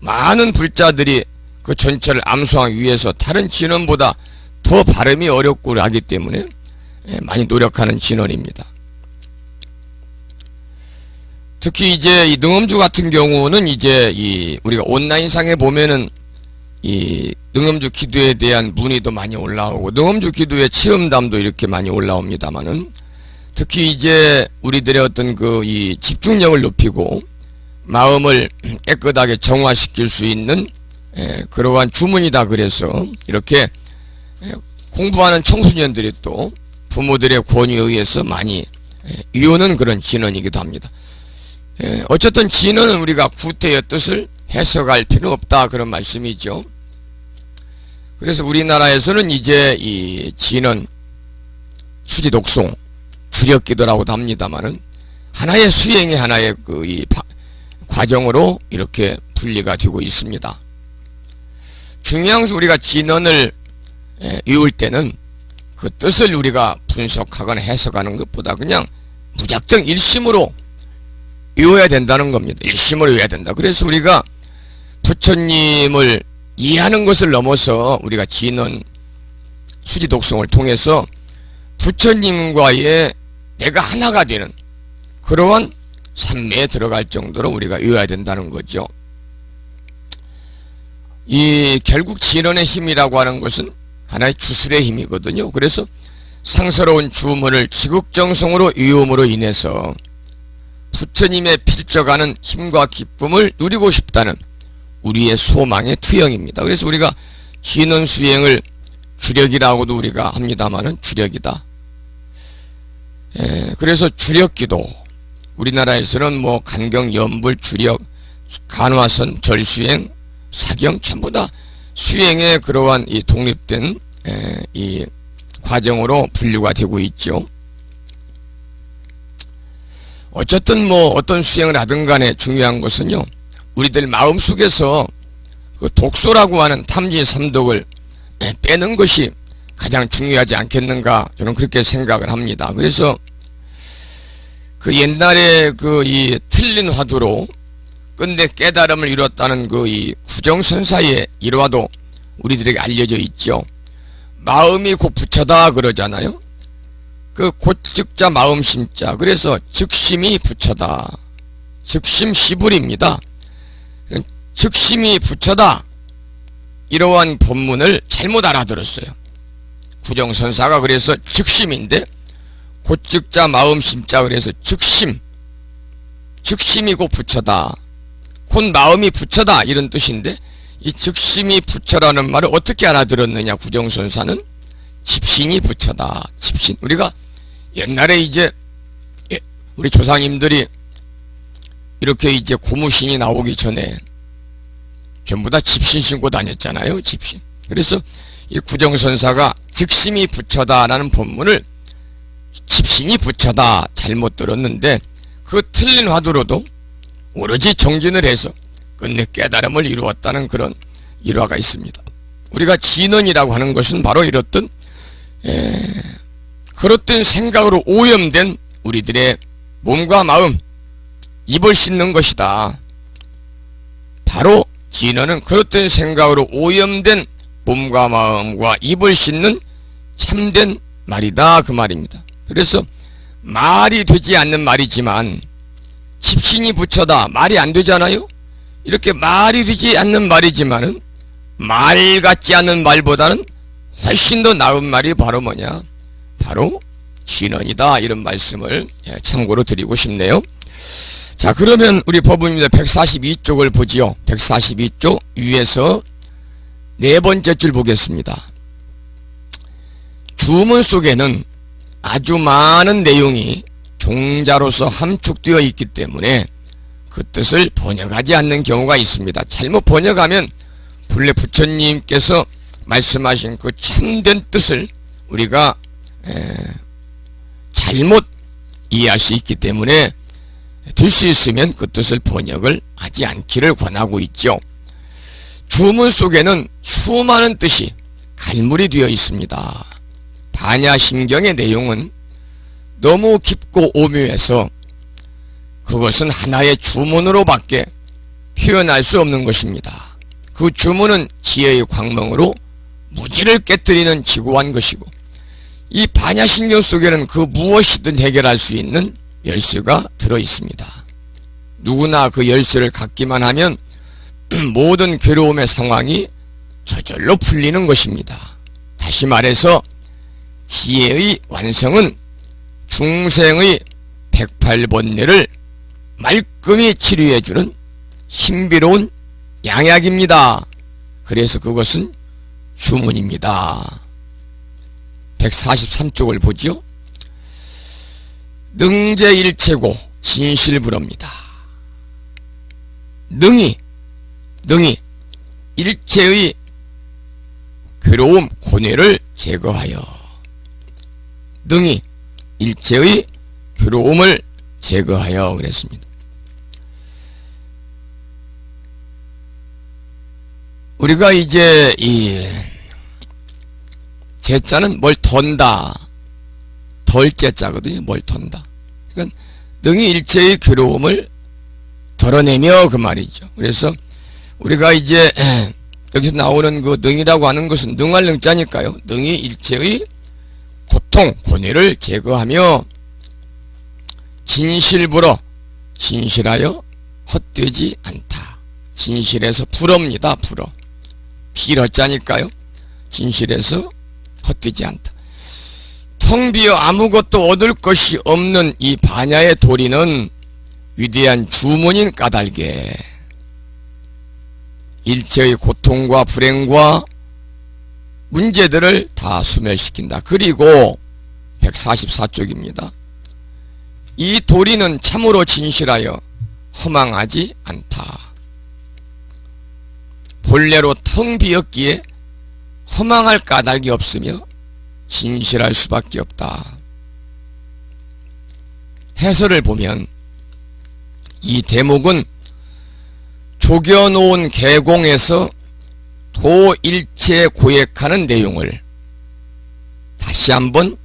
많은 불자들이 그 전체를 암송하기 위해서 다른 진언보다 더 발음이 어렵고 하기 때문에 많이 노력하는 진언입니다. 특히 이제 이 능엄주 같은 경우는 이제 이 우리가 온라인상에 보면은 이 능엄주 기도에 대한 문의도 많이 올라오고 능엄주 기도의 체험담도 이렇게 많이 올라옵니다만은 특히 이제 우리들의 어떤 그 이 집중력을 높이고 마음을 깨끗하게 정화시킬 수 있는 그러한 주문이다. 그래서 이렇게 공부하는 청소년들이 또 부모들의 권유에 의해서 많이 외우는 그런 진언이기도 합니다. 어쨌든 진언은 우리가 구태의 뜻을 해석할 필요 없다 그런 말씀이죠. 그래서 우리나라에서는 이제 이 진언 수지독송 주력기도라고도 합니다만은 하나의 수행의 하나의 그 이 과정으로 이렇게 분리가 되고 있습니다. 중요한 것은 우리가 진언을 외울 때는 그 뜻을 우리가 분석하거나 해석하는 것보다 그냥 무작정 일심으로 외워야 된다는 겁니다. 일심으로 외워야 된다. 그래서 우리가 부처님을 이해하는 것을 넘어서 우리가 진언 수지독송을 통해서 부처님과의 내가 하나가 되는 그러한 삶에 들어갈 정도로 우리가 외워야 된다는 거죠. 이 결국 진언의 힘이라고 하는 것은 하나의 주술의 힘이거든요. 그래서 상서로운 주문을 지극정성으로 이음으로 인해서 부처님의 필적하는 힘과 기쁨을 누리고 싶다는 우리의 소망의 투영입니다. 그래서 우리가 진언 수행을 주력이라고도 우리가 합니다마는 주력이다. 그래서 주력기도 우리나라에서는 뭐 간경, 연불, 주력, 간화선, 절수행, 사경 전부 다 수행의 그러한 이 독립된 이 과정으로 분류가 되고 있죠. 어쨌든 뭐 어떤 수행을 하든 간에 중요한 것은요, 우리들 마음속에서 그 독소라고 하는 탐지 삼독을 빼는 것이 가장 중요하지 않겠는가, 저는 그렇게 생각을 합니다. 그래서 그 옛날에 그 이 틀린 화두로 끝내 깨달음을 이뤘다는 그 이 구정선사의 일화도 우리들에게 알려져 있죠. 마음이 곧 부처다 그러잖아요. 그 곧즉자 마음심자. 그래서 즉심이 부처다. 즉심 시불입니다. 즉심이 부처다. 이러한 법문을 잘못 알아들었어요. 구정선사가 그래서 즉심인데 곧즉자 마음심자. 그래서 즉심. 즉심이 곧 부처다. 곧 마음이 부처다. 이런 뜻인데 이 즉심이 부처라는 말을 어떻게 알아들었느냐. 구정선사는 집신이 부처다. 집신. 우리가 옛날에 이제 우리 조상님들이 이렇게 이제 고무신이 나오기 전에 전부 다 집신 신고 다녔잖아요. 집신. 그래서 이 구정선사가 즉심이 부처다라는 본문을 집신이 부처다 잘못 들었는데 그 틀린 화두로도 오로지 정진을 해서 끝내 깨달음을 이루었다는 그런 일화가 있습니다. 우리가 진언이라고 하는 것은 바로 이렇던 그렇던 생각으로 오염된 우리들의 몸과 마음, 입을 씻는 것이다. 바로 진언은 그렇던 생각으로 오염된 몸과 마음과 입을 씻는 참된 말이다, 그 말입니다. 그래서 말이 되지 않는 말이지만 집신이 부처다. 말이 안 되잖아요. 이렇게 말이 되지 않는 말이지만은 말 같지 않은 말보다는 훨씬 더 나은 말이 바로 뭐냐, 바로 진언이다. 이런 말씀을 참고로 드리고 싶네요. 자, 그러면 우리 법문입니다. 142쪽을 보지요. 142쪽 위에서 네 번째 줄 보겠습니다. 주문 속에는 아주 많은 내용이 종자로서 함축되어 있기 때문에 그 뜻을 번역하지 않는 경우가 있습니다. 잘못 번역하면 본래 부처님께서 말씀하신 그 참된 뜻을 우리가 잘못 이해할 수 있기 때문에 될 수 있으면 그 뜻을 번역을 하지 않기를 권하고 있죠. 주문 속에는 수많은 뜻이 갈무리 되어 있습니다. 반야심경의 내용은 너무 깊고 오묘해서 그것은 하나의 주문으로밖에 표현할 수 없는 것입니다. 그 주문은 지혜의 광명으로 무지를 깨뜨리는 지고한 것이고, 이 반야심경 속에는 그 무엇이든 해결할 수 있는 열쇠가 들어 있습니다. 누구나 그 열쇠를 갖기만 하면 모든 괴로움의 상황이 저절로 풀리는 것입니다. 다시 말해서 지혜의 완성은 중생의 108번뇌를 말끔히 치료해주는 신비로운 양약입니다. 그래서 그것은 주문입니다. 143쪽을 보지요. 능제일체고 진실불허입니다. 능히 일체의 괴로움 고뇌를 제거하여, 능히 일체의 괴로움을 제거하여 그랬습니다. 우리가 이제 이 제자는 뭘 턴다, 덜제자거든요. 뭘 턴다. 그러니까 능히 일체의 괴로움을 덜어내며 그 말이죠. 그래서 우리가 이제 여기서 나오는 그 능이라고 하는 것은 능할 능자니까요. 능히 일체의 고통, 고뇌를 제거하며 진실불허, 진실하여 헛되지 않다. 진실에서 불허입니다. 불허. 비러자니까요. 진실에서 헛되지 않다. 텅 비어 아무것도 얻을 것이 없는 이 반야의 도리는 위대한 주문인 까닭에 일체의 고통과 불행과 문제들을 다 소멸시킨다. 그리고 144쪽입니다. 이 도리는 참으로 진실하여 허망하지 않다. 본래로 텅 비었기에 허망할 까닭이 없으며 진실할 수밖에 없다. 해설을 보면 이 대목은 조겨놓은 계공에서 도일체 고액하는 내용을 다시 한번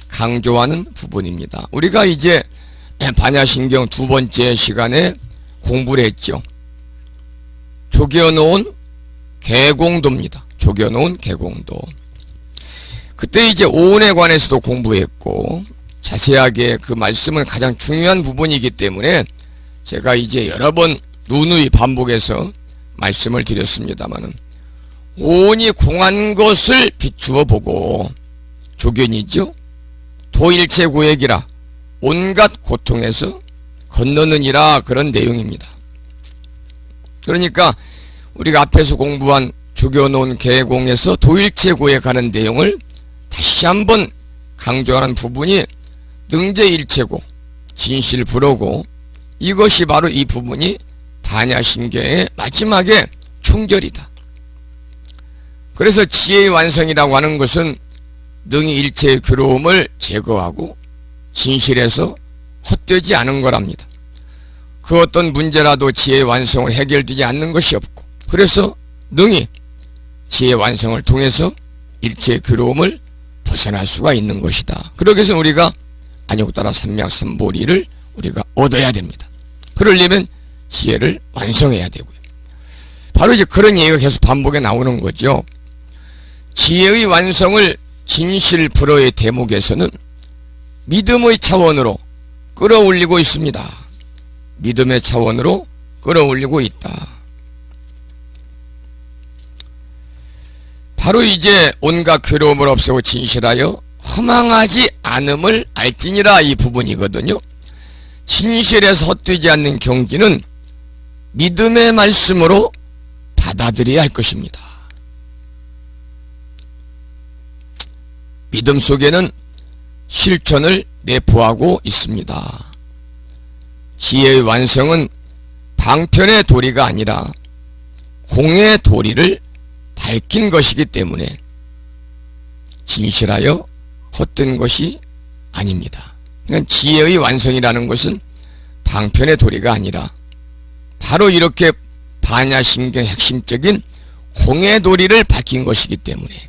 강조하는 부분입니다. 우리가 이제 반야신경 두 번째 시간에 공부를 했죠. 조겨놓은 계공도입니다. 조겨놓은 계공도. 그때 이제 오온에 관해서도 공부했고 자세하게 그 말씀은 가장 중요한 부분이기 때문에 제가 이제 여러 번 누누이 반복해서 말씀을 드렸습니다마는 오온이 공한 것을 비추어 보고 조견이죠. 도일체 고액이라 온갖 고통에서 건너느니라 그런 내용입니다. 그러니까 우리가 앞에서 공부한 조겨놓은 계공에서 도일체 고액하는 내용을 다시 한번 강조하는 부분이 능제일체고 진실불허고 이것이 바로 이 부분이 반야신경의 마지막에 총결이다. 그래서 지혜의 완성이라고 하는 것은 능히 일체의 괴로움을 제거하고 진실에서 헛되지 않은 거랍니다. 그 어떤 문제라도 지혜의 완성을 해결되지 않는 것이 없고 그래서 능히 지혜의 완성을 통해서 일체의 괴로움을 벗어날 수가 있는 것이다. 그러기 위해서 우리가 안욕따라 삼맥삼보리를 우리가 얻어야 됩니다. 그러려면 지혜를 완성해야 되고요. 바로 이제 그런 얘기가 계속 반복에 나오는 거죠. 지혜의 완성을 진실불허의 대목에서는 믿음의 차원으로 끌어올리고 있습니다. 믿음의 차원으로 끌어올리고 있다. 바로 이제 온갖 괴로움을 없애고 진실하여 허망하지 않음을 알지니라 이 부분이거든요. 진실에서 헛되지 않는 경지는 믿음의 말씀으로 받아들여야 할 것입니다. 믿음 속에는 실천을 내포하고 있습니다. 지혜의 완성은 방편의 도리가 아니라 공의 도리를 밝힌 것이기 때문에 진실하여 헛된 것이 아닙니다. 그러니까 지혜의 완성이라는 것은 방편의 도리가 아니라 바로 이렇게 반야심경의 핵심적인 공의 도리를 밝힌 것이기 때문에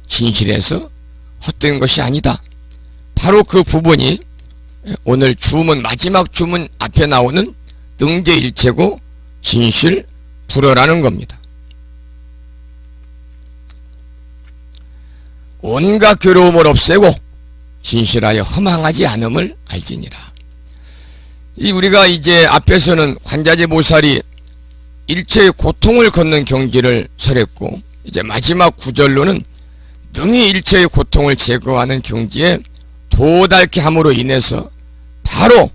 진실에서 헛된 것이 아니다. 바로 그 부분이 오늘 주문 마지막 주문 앞에 나오는 능제일체고 진실불허라는 겁니다. 온갖 괴로움을 없애고 진실하여 허망하지 않음을 알지니라. 이 우리가 이제 앞에서는 관자재보살이 일체의 고통을 걷는 경지를 설했고 이제 마지막 구절로는 능히 일체의 고통을 제거하는 경지에 도달케 함으로 인해서 바로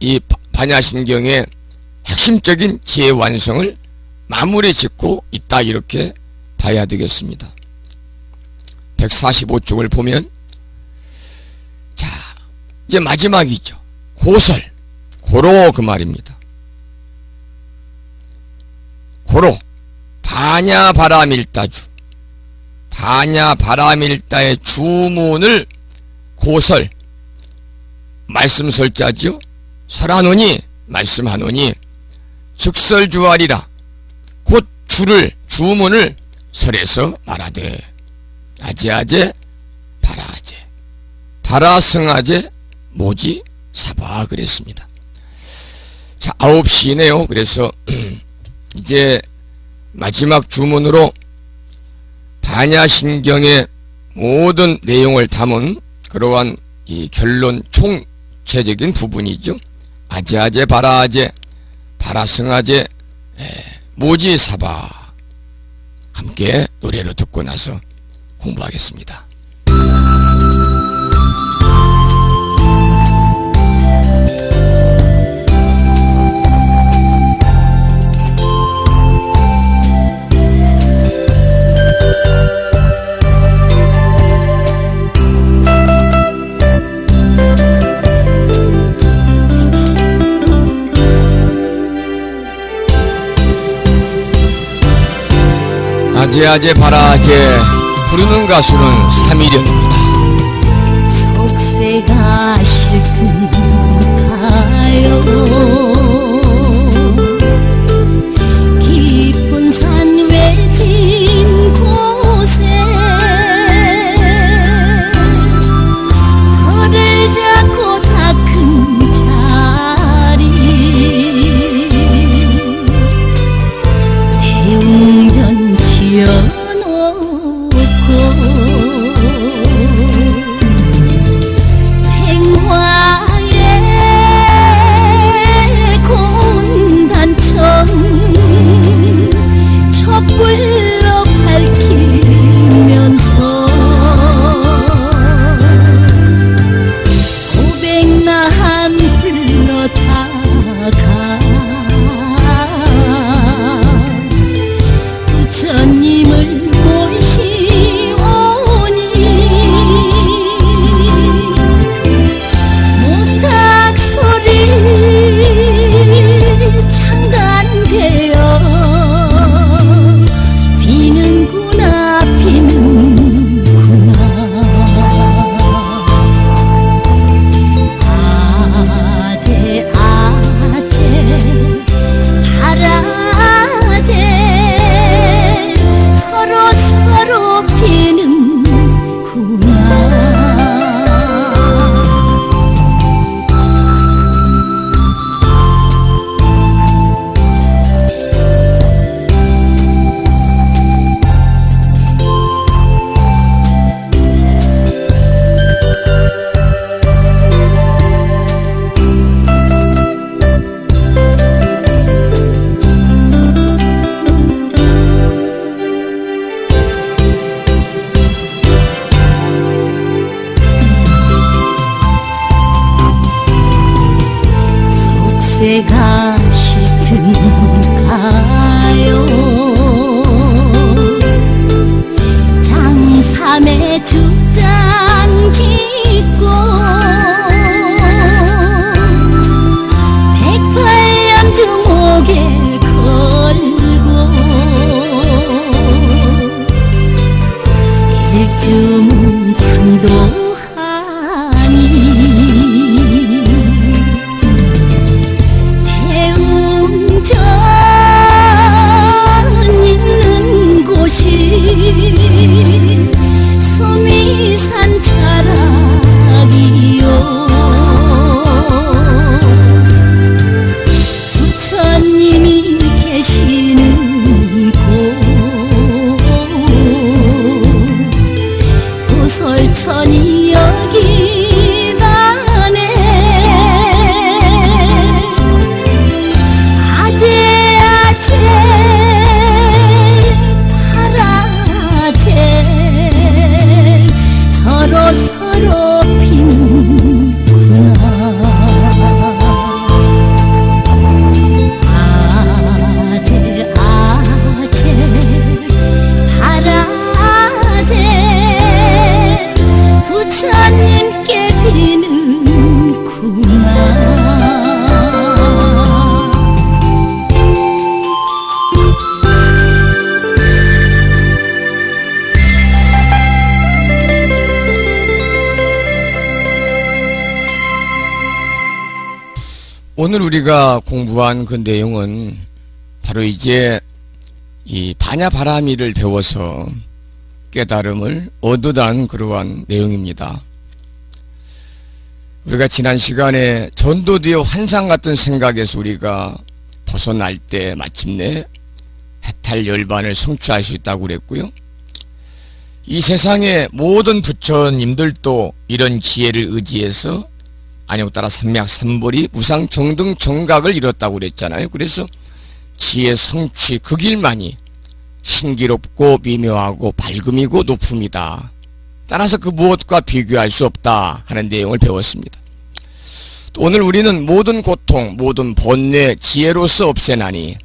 이 반야신경의 핵심적인 지혜 완성을 마무리 짓고 있다 이렇게 봐야 되겠습니다. 145쪽을 보면 자 이제 마지막이죠. 고설 고로 그 말입니다. 고로 반야바라밀다주 반야바라밀다의 주문을 고설 말씀설자죠. 설하노니 말씀하노니 즉설주하리라 곧 주를 주문을 설해서 말하되 아제아제 바라아제 바라승아제 모지 사바 그랬습니다. 자 9시네요. 그래서 이제 마지막 주문으로 반야심경의 모든 내용을 담은 그러한 이 결론 총체적인 부분이죠. 아제아제 바라아제 바라승아제 모지사바 함께 노래를 듣고 나서 공부하겠습니다. 아재아재 바라아재 부르는 가수는 삼일영입니다. 속세가 싫든가요 깊은 산 외진 곳에 털을 잡고 다 큰 자리 대웅전 지어놓고 생화의 고운 단청 촛불로 밝히면서 고백나한 불러다가 부처님을 모시오니 모탁소리 창간되어 비는구나 비는구나 아재 아재 바라재 서로 서로 피는구나 속세가 싫든가요 장삼의 죽장 짓고 108년 주목에 걸고 일주문 당도하니 대웅전 있는 곳이 수미산 자락이요 부처님이 계시는 곳 부설천이 여기 나네 아재 아재 바라재 서로 서로 핀구나 아재 아재 바라재 부처님께 비는구나 오늘 우리가 공부한 그 내용은 바로 이제 이 반야바라미를 배워서 깨달음을 얻으라는 그러한 내용입니다. 우리가 지난 시간에 전도되어 환상 같은 생각에서 우리가 벗어날 때 마침내 해탈 열반을 성취할 수 있다고 그랬고요. 이 세상의 모든 부처님들도 이런 지혜를 의지해서 안욕따라 삼맥삼보리 무상정등 정각을 이뤘다고 그랬잖아요. 그래서 지혜 성취 그 길만이 신기롭고 미묘하고 밝음이고 높음이다. 따라서 그 무엇과 비교할 수 없다 하는 내용을 배웠습니다. 또 오늘 우리는 모든 고통, 모든 번뇌 지혜로서 없애나니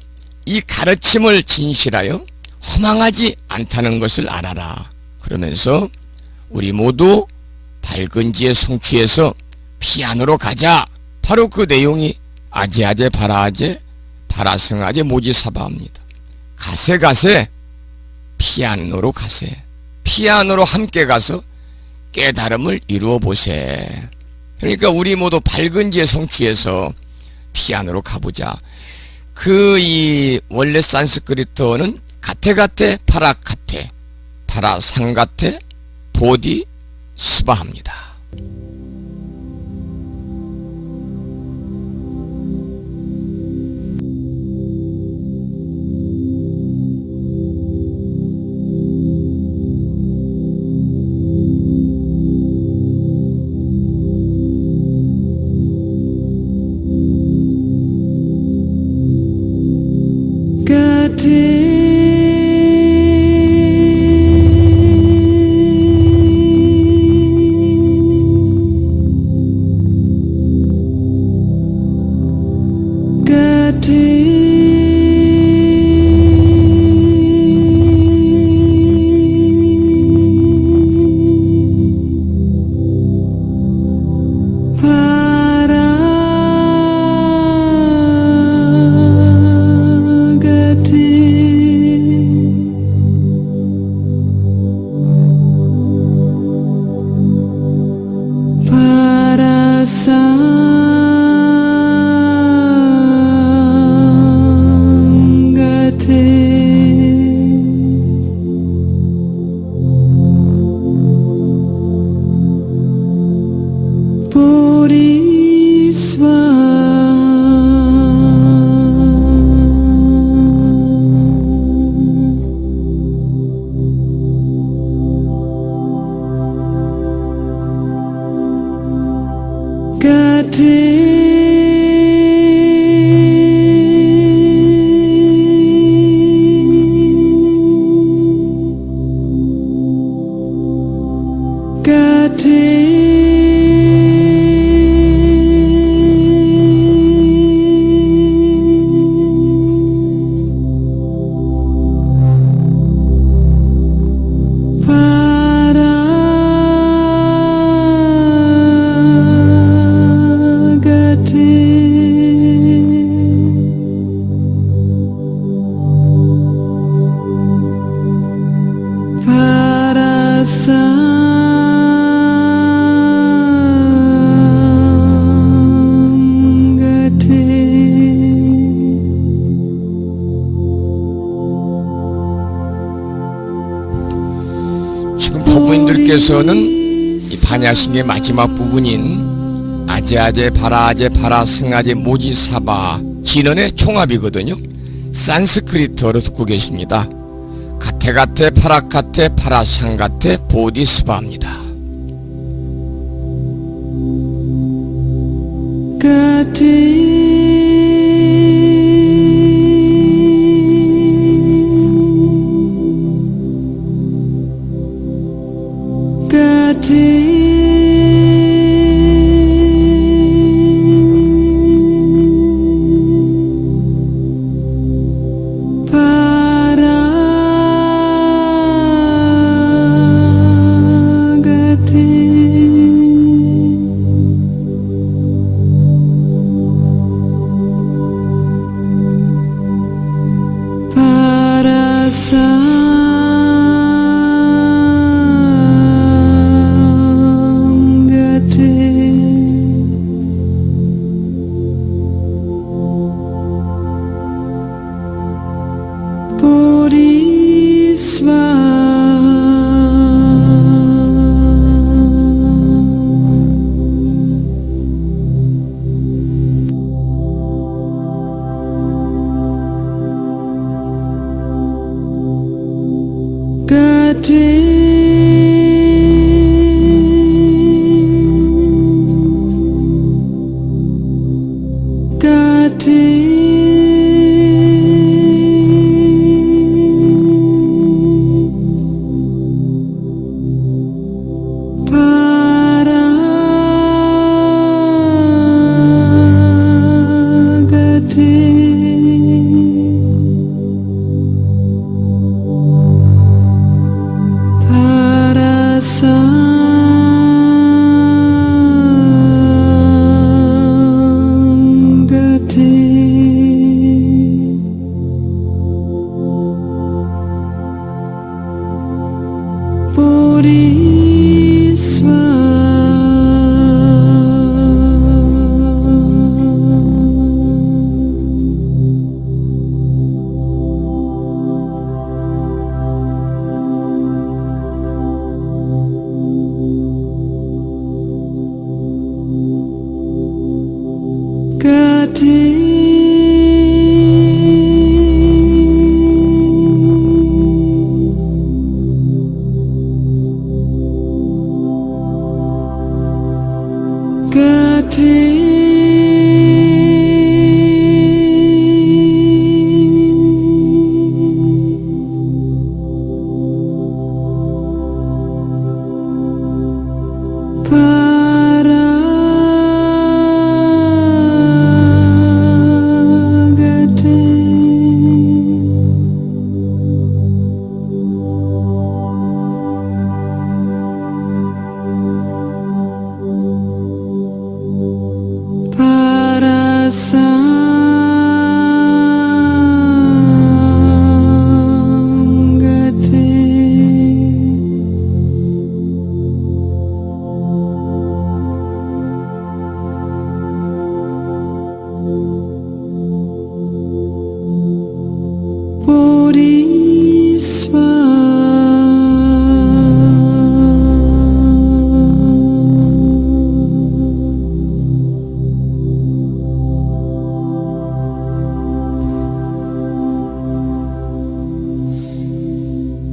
이 가르침을 진실하여 허망하지 않다는 것을 알아라. 그러면서 우리 모두 밝은 지혜 성취해서 피안으로 가자. 바로 그 내용이 아제아제 바라아제 바라성아제 모지사바입니다. 가세 피안으로 가세. 피안으로 함께 가서 깨달음을 이루어 보세. 그러니까 우리 모두 밝은 지혜 성취해서 피안으로 가보자. 이 원래 산스크리트어는 가테가테 파라카테 파라상가테 보디 스바합니다. 법부인들께서는 이 반야신의 마지막 부분인 아제아제 바라아제 바라승아제 모지사바 진언의 총합이거든요. 산스크리트어로 듣고 계십니다. 가테가테 파라카테 파라상가테 보디스바입니다.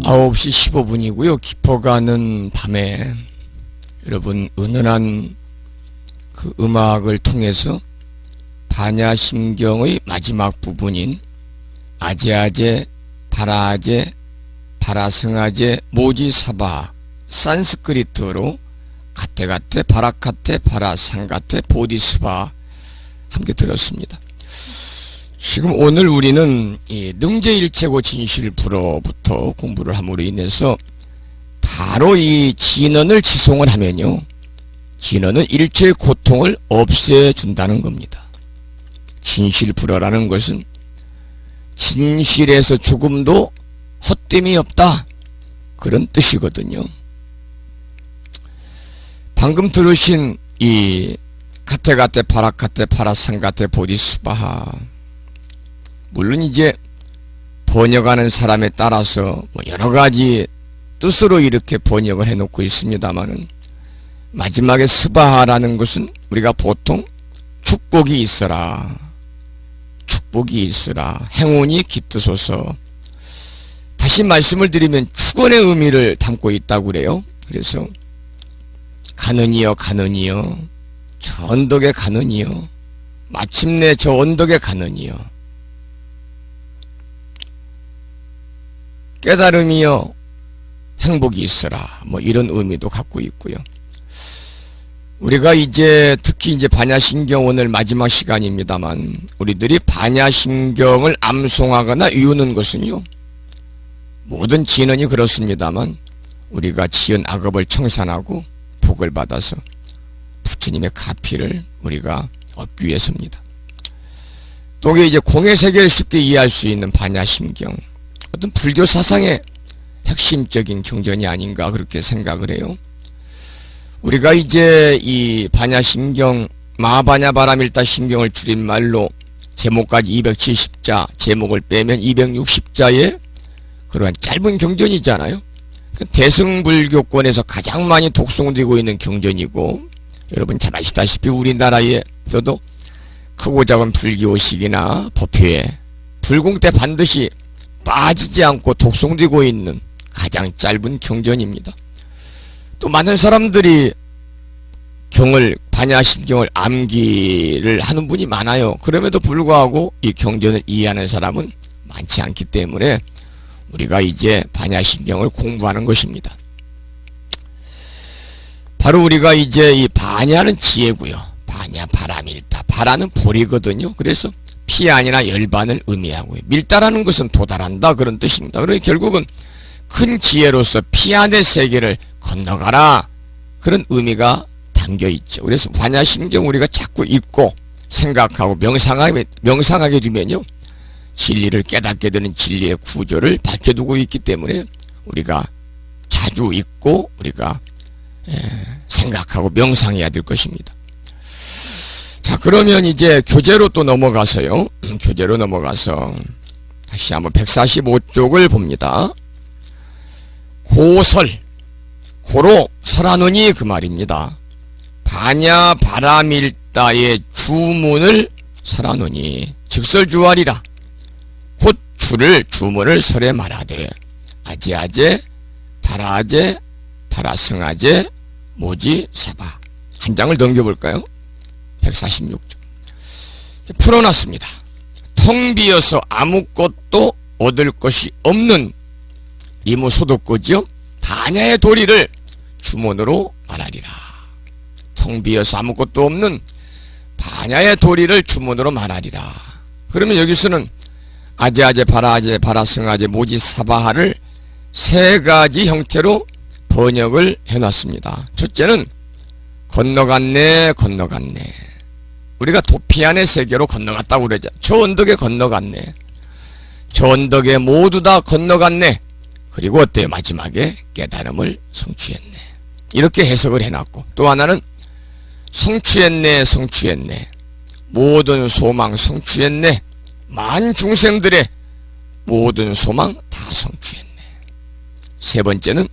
9시 15분이고요. 깊어가는 밤에 여러분 은은한 그 음악을 통해서 반야심경의 마지막 부분인 아제아제, 바라아제, 바라승아제, 모지사바 산스크리트어로 가테가테, 바라카테, 바라상가테, 보디스바 함께 들었습니다. 지금 오늘 우리는 이 능제일체고 진실불어부터 공부를 함으로 인해서 바로 이 진언을 지송을 하면요, 진언은 일체의 고통을 없애준다는 겁니다. 진실불어라는 것은 진실에서 조금도 헛됨이 없다, 그런 뜻이거든요. 방금 들으신 이 가테가테, 바라카테, 바라상가테, 보디스바하, 물론 이제 번역하는 사람에 따라서 뭐 여러가지 뜻으로 이렇게 번역을 해놓고 있습니다만은, 마지막에 스바하라는 것은 우리가 보통 축복이 있어라, 축복이 있으라, 행운이 깃드소서, 다시 말씀을 드리면 축원의 의미를 담고 있다고 그래요. 그래서 가느니여, 가느니여, 저 언덕에 가느니여, 마침내 저 언덕에 가느니여, 깨달음이여 행복이 있으라, 뭐 이런 의미도 갖고 있고요. 우리가 이제 특히 이제 반야심경 오늘 마지막 시간입니다만, 우리들이 반야심경을 암송하거나 외우는 것은요, 모든 진언이 그렇습니다만 우리가 지은 악업을 청산하고 복을 받아서 부처님의 가피를 우리가 얻기 위해서입니다. 또 이제 공의 세계를 쉽게 이해할 수 있는 반야심경, 어떤 불교 사상의 핵심적인 경전이 아닌가 그렇게 생각을 해요. 우리가 이제 이 반야심경, 마하반야바라밀타 심경을 줄임말로 제목까지 270자, 제목을 빼면 260자의 그러한 짧은 경전이잖아요. 대승불교권에서 가장 많이 독송되고 있는 경전이고, 여러분 잘 아시다시피 우리나라에서도 크고 작은 불교식이나 법회에 불공 때 반드시 빠지지 않고 독송되고 있는 가장 짧은 경전입니다. 또 많은 사람들이 반야심경을 암기를 하는 분이 많아요. 그럼에도 불구하고 이 경전을 이해하는 사람은 많지 않기 때문에 우리가 이제 반야심경을 공부하는 것입니다. 바로 우리가 이제 이 반야는 지혜고요, 반야 바라밀타, 바라는 볼이거든요. 그래서 피안이나 열반을 의미하고요, 밀다라는 것은 도달한다, 그런 뜻입니다. 그러니 결국은 큰 지혜로서 피안의 세계를 건너가라, 그런 의미가 담겨 있죠. 그래서 반야심경 우리가 자꾸 읽고 생각하고 명상하게 되면요, 진리를 깨닫게 되는 진리의 구조를 밝혀두고 있기 때문에 우리가 자주 읽고 우리가 생각하고 명상해야 될 것입니다. 자, 그러면 이제 교재로 또 넘어가서요, 교재로 넘어가서 다시 한번 145쪽을 봅니다. 고설, 고로 설하노니 그 말입니다. 반야 바라밀다의 주문을 설하노니, 즉설주활이라, 곧 주를 주문을 설에 말하되, 아제아제, 바라아제, 바라승아제, 모지사바. 한 장을 넘겨볼까요? 146쪽. 풀어놨습니다. 텅 비어서 아무것도 얻을 것이 없는 이무소득고지요, 반야의 도리를 주문으로 말하리라. 텅 비어서 아무것도 없는 반야의 도리를 주문으로 말하리라. 그러면 여기서는 아제아제, 바라아제, 바라승아제, 모지사바하를 세 가지 형태로 번역을 해놨습니다. 첫째는 건너갔네, 건너갔네. 우리가 도피안의 세계로 건너갔다고 그러죠. 저 언덕에 건너갔네, 저 언덕에 모두 다 건너갔네. 그리고 어때요? 마지막에 깨달음을 성취했네. 이렇게 해석을 해놨고, 또 하나는 성취했네, 성취했네. 모든 소망 성취했네. 만 중생들의 모든 소망 다 성취했네. 세 번째는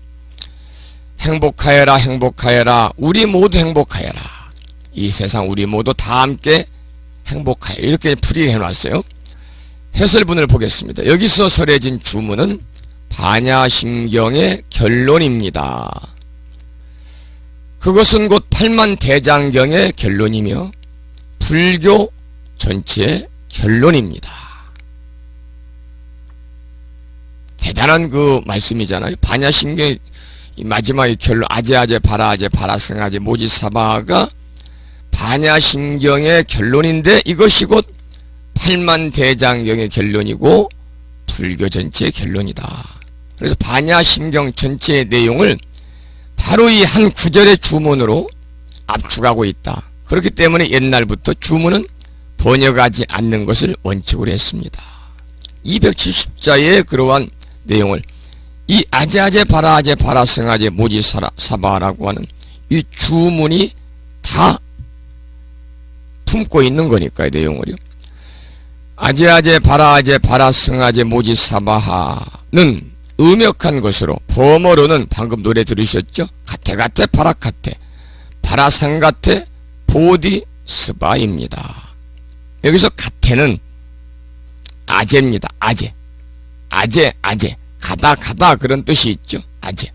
행복하여라, 행복하여라. 우리 모두 행복하여라. 이 세상 우리 모두 다 함께 행복하여. 이렇게 풀이를 해놨어요. 해설문을 보겠습니다. 여기서 설해진 주문은 반야심경의 결론입니다. 그것은 곧 팔만대장경의 결론이며 불교 전체의 결론입니다. 대단한 그 말씀이잖아요. 반야심경의 마지막의 결론, 아제아제 바라아제 바라승아제 모지사바가 반야심경의 결론인데 이것이 곧 팔만대장경의 결론이고 불교 전체의 결론이다. 그래서 반야심경 전체의 내용을 바로 이 한 구절의 주문으로 압축하고 있다. 그렇기 때문에 옛날부터 주문은 번역하지 않는 것을 원칙으로 했습니다. 270자의 그러한 내용을 이 아제아제 바라아제 바라승아제 모지사바라고 하는 이 주문이 다 품고 있는 거니까요. 내용을요. 아제아제 바라아제 바라승아제 모지사바하는 음역한 것으로 범어로는 방금 노래 들으셨죠? 가테가테 파라카테 파라상가테 보디스바입니다. 여기서 가테는 아제입니다. 아제 가다 그런 뜻이 있죠. 아제.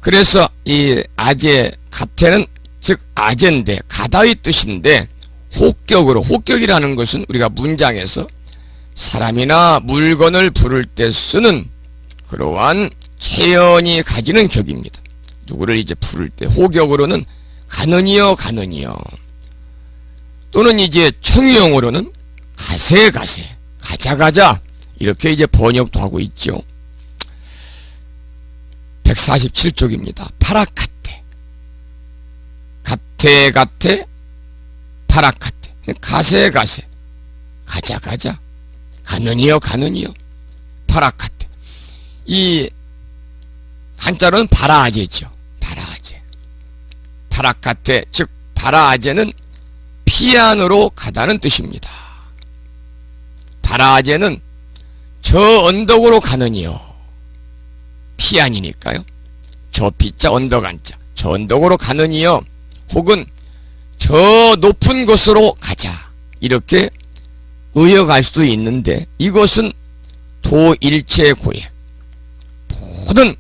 그래서 이 아제 가테는 즉 아제인데 가다의 뜻인데 혹격이라는 것은 우리가 문장에서 사람이나 물건을 부를 때 쓰는 그러한 체연이 가지는 격입니다. 누구를 이제 부를 때 호격으로는 가느니여 또는 이제 청유형으로는 가세 가자 이렇게 이제 번역도 하고 있죠. 147쪽입니다. 파라카테 가테 파라카테 가세 가자 가느니여 파라카테 이 한자로는 바라아제죠. 파라카테 즉 바라아제는 피안으로 가다는 뜻입니다. 바라아제는 저 언덕으로 가느니요. 피안이니까요. 저 피자 언덕 한자 저 언덕으로 가느니요. 혹은 저 높은 곳으로 가자 이렇게 의역할 수도 있는데 이것은 도일체 고액 모든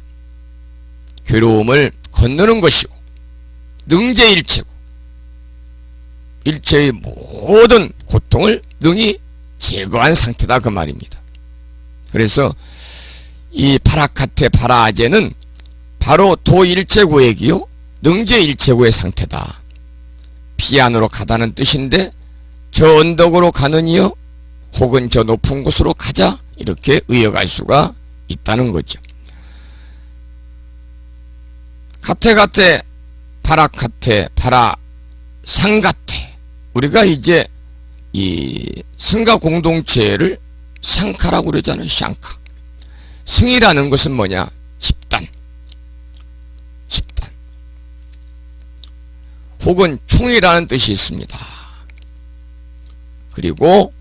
괴로움을 건너는 것이고 능제일체고 일체의 모든 고통을 능히 제거한 상태다 그 말입니다. 그래서 이 파라카테 파라아제는 바로 도일체고액이요 능제일체고의 상태다. 피안으로 가다는 뜻인데 저 언덕으로 가느니요 혹은 저 높은 곳으로 가자 이렇게 의역할 수가 있다는 거죠. 가테 파라카테 파라상가테 우리가 이제 이 승가 공동체를 상카라고 그러잖아요. 샹카. 승이라는 것은 뭐냐? 집단 혹은 총이라는 뜻이 있습니다. 그리고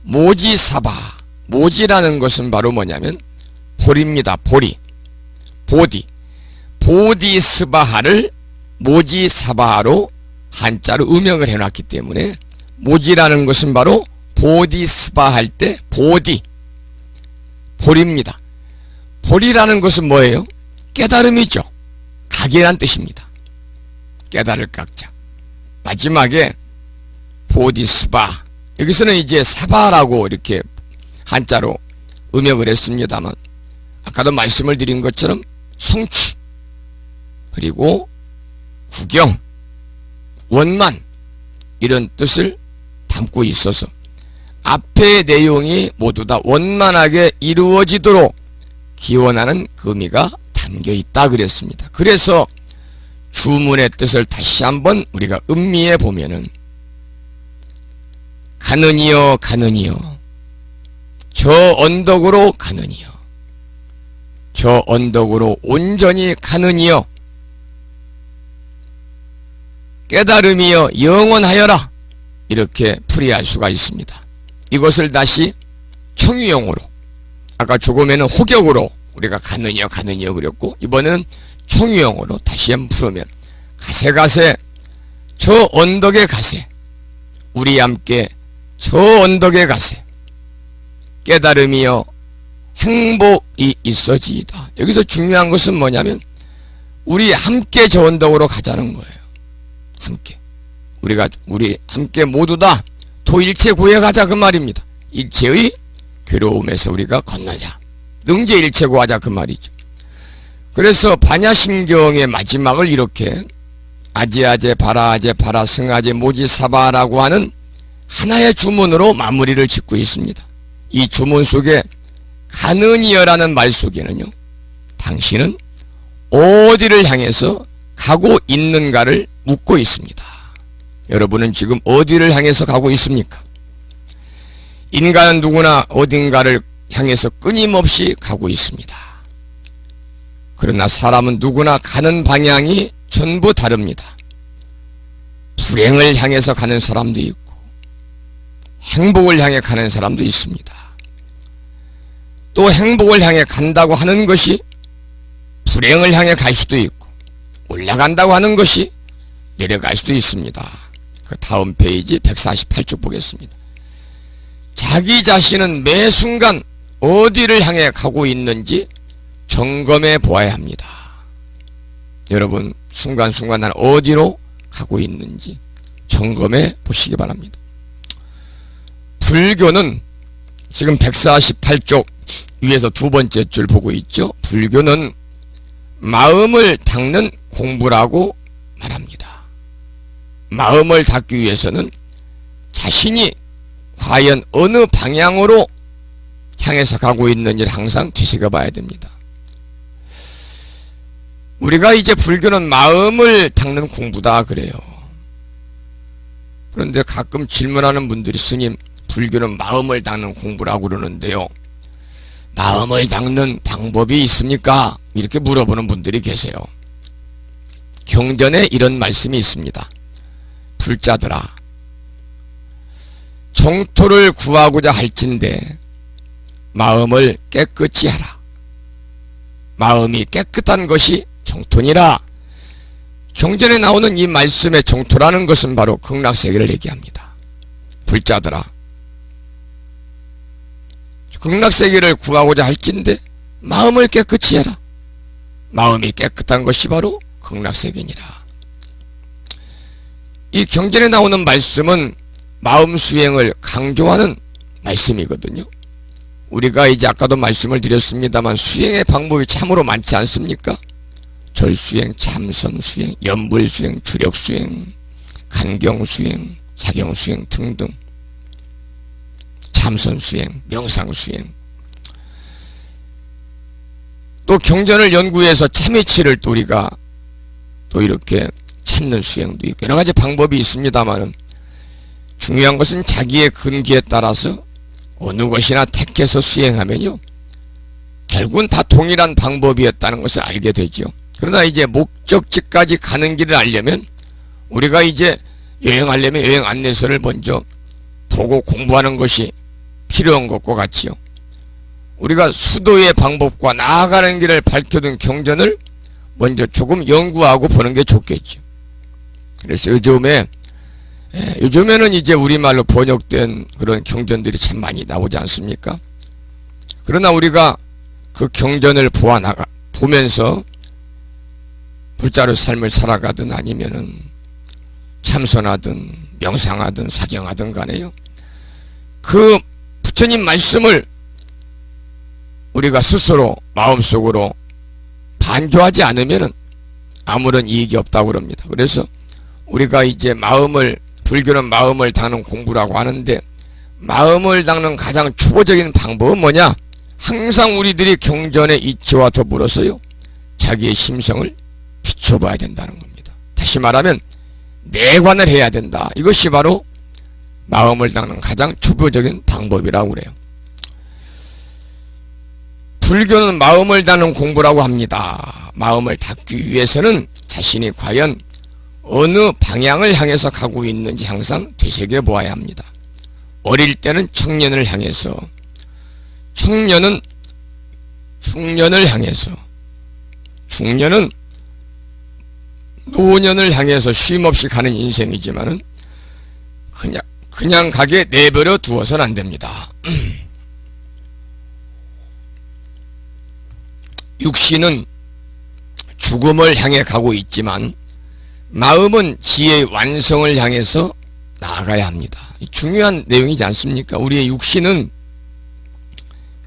모지사바 모지라는 것은 바로 뭐냐면 보리입니다. 보디스바하를 모지사바로 한자로 음역을 해놨기 때문에 모지라는 것은 바로 보디스바 할 때 보리입니다. 보리라는 것은 뭐예요? 깨달음이죠. 각이란 뜻입니다. 깨달을 각자. 마지막에 보디스바 여기서는 이제 사바라고 이렇게 한자로 음역을 했습니다만 아까도 말씀을 드린 것처럼 성취 그리고 구경 원만 이런 뜻을 담고 있어서 앞의 내용이 모두 다 원만하게 이루어지도록 기원하는 의미가 담겨 있다 그랬습니다. 그래서 주문의 뜻을 다시 한번 우리가 음미해 보면은 가느니여 저 언덕으로 가느니여 저 언덕으로 온전히 가느니여 깨달음이여 영원하여라 이렇게 풀이할 수가 있습니다. 이것을 다시 청유형으로 아까 조금에는 호격으로 우리가 가느니여 그랬고 이번에는 청유형으로 다시 한번 풀으면 가세 저 언덕에 가세 우리 함께 저 언덕에 가세 깨달음이여 행복이 있어지이다. 여기서 중요한 것은 뭐냐면 우리 함께 저 언덕으로 가자는 거예요. 함께. 우리 함께 모두 다 도일체 구해가자 그 말입니다. 일체의 괴로움에서 우리가 건너자. 능제일체 구하자 그 말이죠. 그래서 반야심경의 마지막을 이렇게 아제아제 바라아제 바라 승아제 모지사바라고 하는 하나의 주문으로 마무리를 짓고 있습니다. 이 주문 속에 가느니여라는 말 속에는요, 당신은 어디를 향해서 가고 있는가를 묻고 있습니다. 여러분은 지금 어디를 향해서 가고 있습니까? 인간은 누구나 어딘가를 향해서 끊임없이 가고 있습니다. 그러나 사람은 누구나 가는 방향이 전부 다릅니다. 불행을 향해서 가는 사람도 있고 행복을 향해 가는 사람도 있습니다. 또 행복을 향해 간다고 하는 것이 불행을 향해 갈 수도 있고 올라간다고 하는 것이 내려갈 수도 있습니다. 그 다음 페이지 148쪽 보겠습니다. 자기 자신은 매 순간 어디를 향해 가고 있는지 점검해 보아야 합니다. 여러분 순간순간 난 어디로 가고 있는지 점검해 보시기 바랍니다. 불교는 지금 148쪽 위에서 두 번째 줄 보고 있죠. 불교는 마음을 닦는 공부라고 말합니다. 마음을 닦기 위해서는 자신이 과연 어느 방향으로 향해서 가고 있는지를 항상 되새겨 봐야 됩니다. 우리가 이제 불교는 마음을 닦는 공부다 그래요. 그런데 가끔 질문하는 분들이 스님 불교는 마음을 닦는 공부라고 그러는데요. 마음을 닦는 방법이 있습니까? 이렇게 물어보는 분들이 계세요. 경전에 이런 말씀이 있습니다. 불자들아, 정토를 구하고자 할진대 마음을 깨끗이 하라. 마음이 깨끗한 것이 정토니라. 경전에 나오는 이 말씀의 정토라는 것은 바로 극락세계를 얘기합니다. 불자들아, 극락세계를 구하고자 할진대 마음을 깨끗이 해라. 마음이 깨끗한 것이 바로 극락세계니라. 이 경전에 나오는 말씀은 마음 수행을 강조하는 말씀이거든요. 우리가 이제 아까도 말씀을 드렸습니다만 수행의 방법이 참으로 많지 않습니까? 절수행, 참선수행, 연불수행, 주력수행, 간경수행, 사경수행 등등, 참선수행, 명상수행, 또 경전을 연구해서 참회치를 또 우리가 또 이렇게 찾는 수행도 있고 여러가지 방법이 있습니다만 중요한 것은 자기의 근기에 따라서 어느 것이나 택해서 수행하면요 결국은 다 동일한 방법이었다는 것을 알게 되죠. 그러나 이제 목적지까지 가는 길을 알려면 우리가 이제 여행하려면 여행 안내서를 먼저 보고 공부하는 것이 필요한 것과 같지요. 우리가 수도의 방법과 나아가는 길을 밝혀둔 경전을 먼저 조금 연구하고 보는 게 좋겠죠. 그래서 요즘에는 이제 우리말로 번역된 그런 경전들이 참 많이 나오지 않습니까? 그러나 우리가 그 경전을 보면서 불자로 삶을 살아가든 아니면은 참선하든 명상하든 사경하든 간에요. 그 부처님 말씀을 우리가 스스로 마음속으로 반조하지 않으면은 아무런 이익이 없다고 그럽니다. 그래서 우리가 이제 불교는 마음을 닦는 공부라고 하는데 마음을 닦는 가장 초보적인 방법은 뭐냐? 항상 우리들이 경전의 이치와 더불어서요 자기의 심성을 비춰봐야 된다는 겁니다. 다시 말하면 내관을 해야 된다. 이것이 바로 마음을 닦는 가장 초보적인 방법이라고 그래요. 불교는 마음을 닦는 공부라고 합니다. 마음을 닦기 위해서는 자신이 과연 어느 방향을 향해서 가고 있는지 항상 되새겨 보아야 합니다. 어릴 때는 청년을 향해서, 청년은 중년을 향해서, 중년은 노년을 향해서 쉼없이 가는 인생이지만은 그냥 가게 내버려 두어서는 안 됩니다. 육신은 죽음을 향해 가고 있지만 마음은 지혜의 완성을 향해서 나아가야 합니다. 중요한 내용이지 않습니까? 우리의 육신은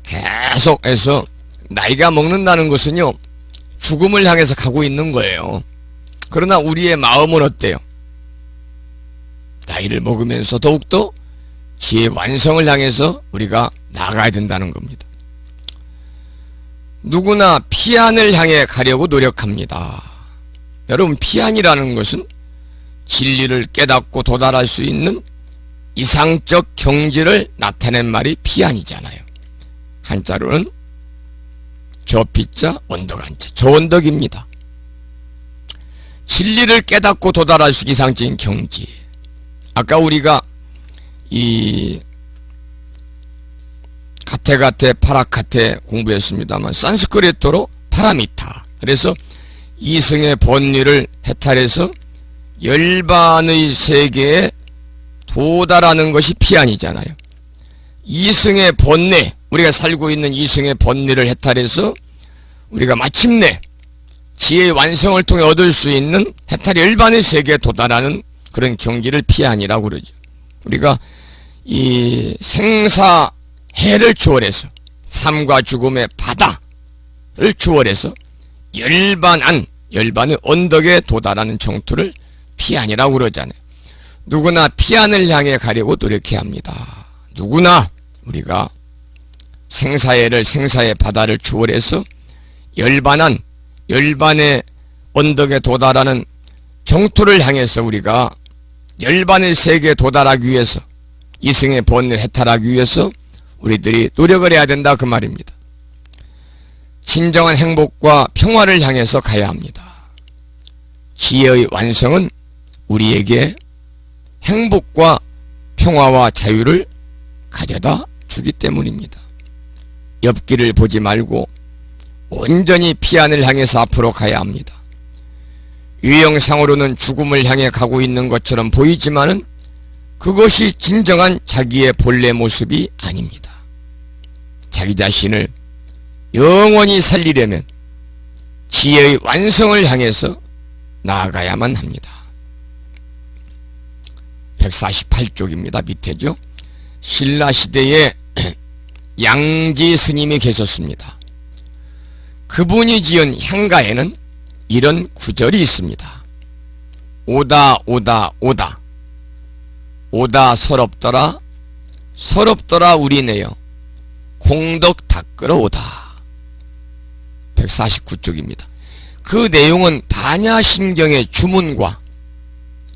계속해서 나이가 먹는다는 것은요, 죽음을 향해서 가고 있는 거예요. 그러나 우리의 마음은 어때요? 나이를 먹으면서 더욱더 지혜의 완성을 향해서 우리가 나아가야 된다는 겁니다. 누구나 피안을 향해 가려고 노력합니다. 여러분, 피안이라는 것은 진리를 깨닫고 도달할 수 있는 이상적 경지를 나타낸 말이 피안이잖아요. 한자로는 저 피자 언덕 한자, 저 언덕입니다. 진리를 깨닫고 도달할 수 있는 이상적인 경지. 아까 우리가 이 가테가테 파라카테 공부했습니다만 산스크리트로 파라미타, 그래서 이승의 번뇌를 해탈해서 열반의 세계에 도달하는 것이 피안이잖아요. 이승의 번뇌, 우리가 살고 있는 이승의 번뇌를 해탈해서 우리가 마침내 지혜의 완성을 통해 얻을 수 있는 해탈 열반의 세계에 도달하는 그런 경지를 피안이라고 그러죠. 우리가 이 생사해를 초월해서 삶과 죽음의 바다를 초월해서 열반의 언덕에 도달하는 정토를 피안이라고 그러잖아요. 누구나 피안을 향해 가려고 노력해야 합니다. 누구나 우리가 생사해를, 생사의 바다를 초월해서 열반의 언덕에 도달하는 정토를 향해서 우리가 열반의 세계에 도달하기 위해서, 이승의 번뇌를 해탈하기 위해서 우리들이 노력을 해야 된다, 그 말입니다. 진정한 행복과 평화를 향해서 가야 합니다. 지혜의 완성은 우리에게 행복과 평화와 자유를 가져다 주기 때문입니다. 옆길을 보지 말고 온전히 피안을 향해서 앞으로 가야 합니다. 유형상으로는 죽음을 향해 가고 있는 것처럼 보이지만은 그것이 진정한 자기의 본래 모습이 아닙니다. 자기 자신을 영원히 살리려면 지혜의 완성을 향해서 나아가야만 합니다. 148쪽입니다. 밑에죠. 신라시대에 양지 스님이 계셨습니다. 그분이 지은 향가에는 이런 구절이 있습니다. 오다 오다 오다, 오다 서럽더라, 서럽더라 우리네여, 공덕 닦으러 오다. 149쪽입니다. 그 내용은 반야심경의 주문과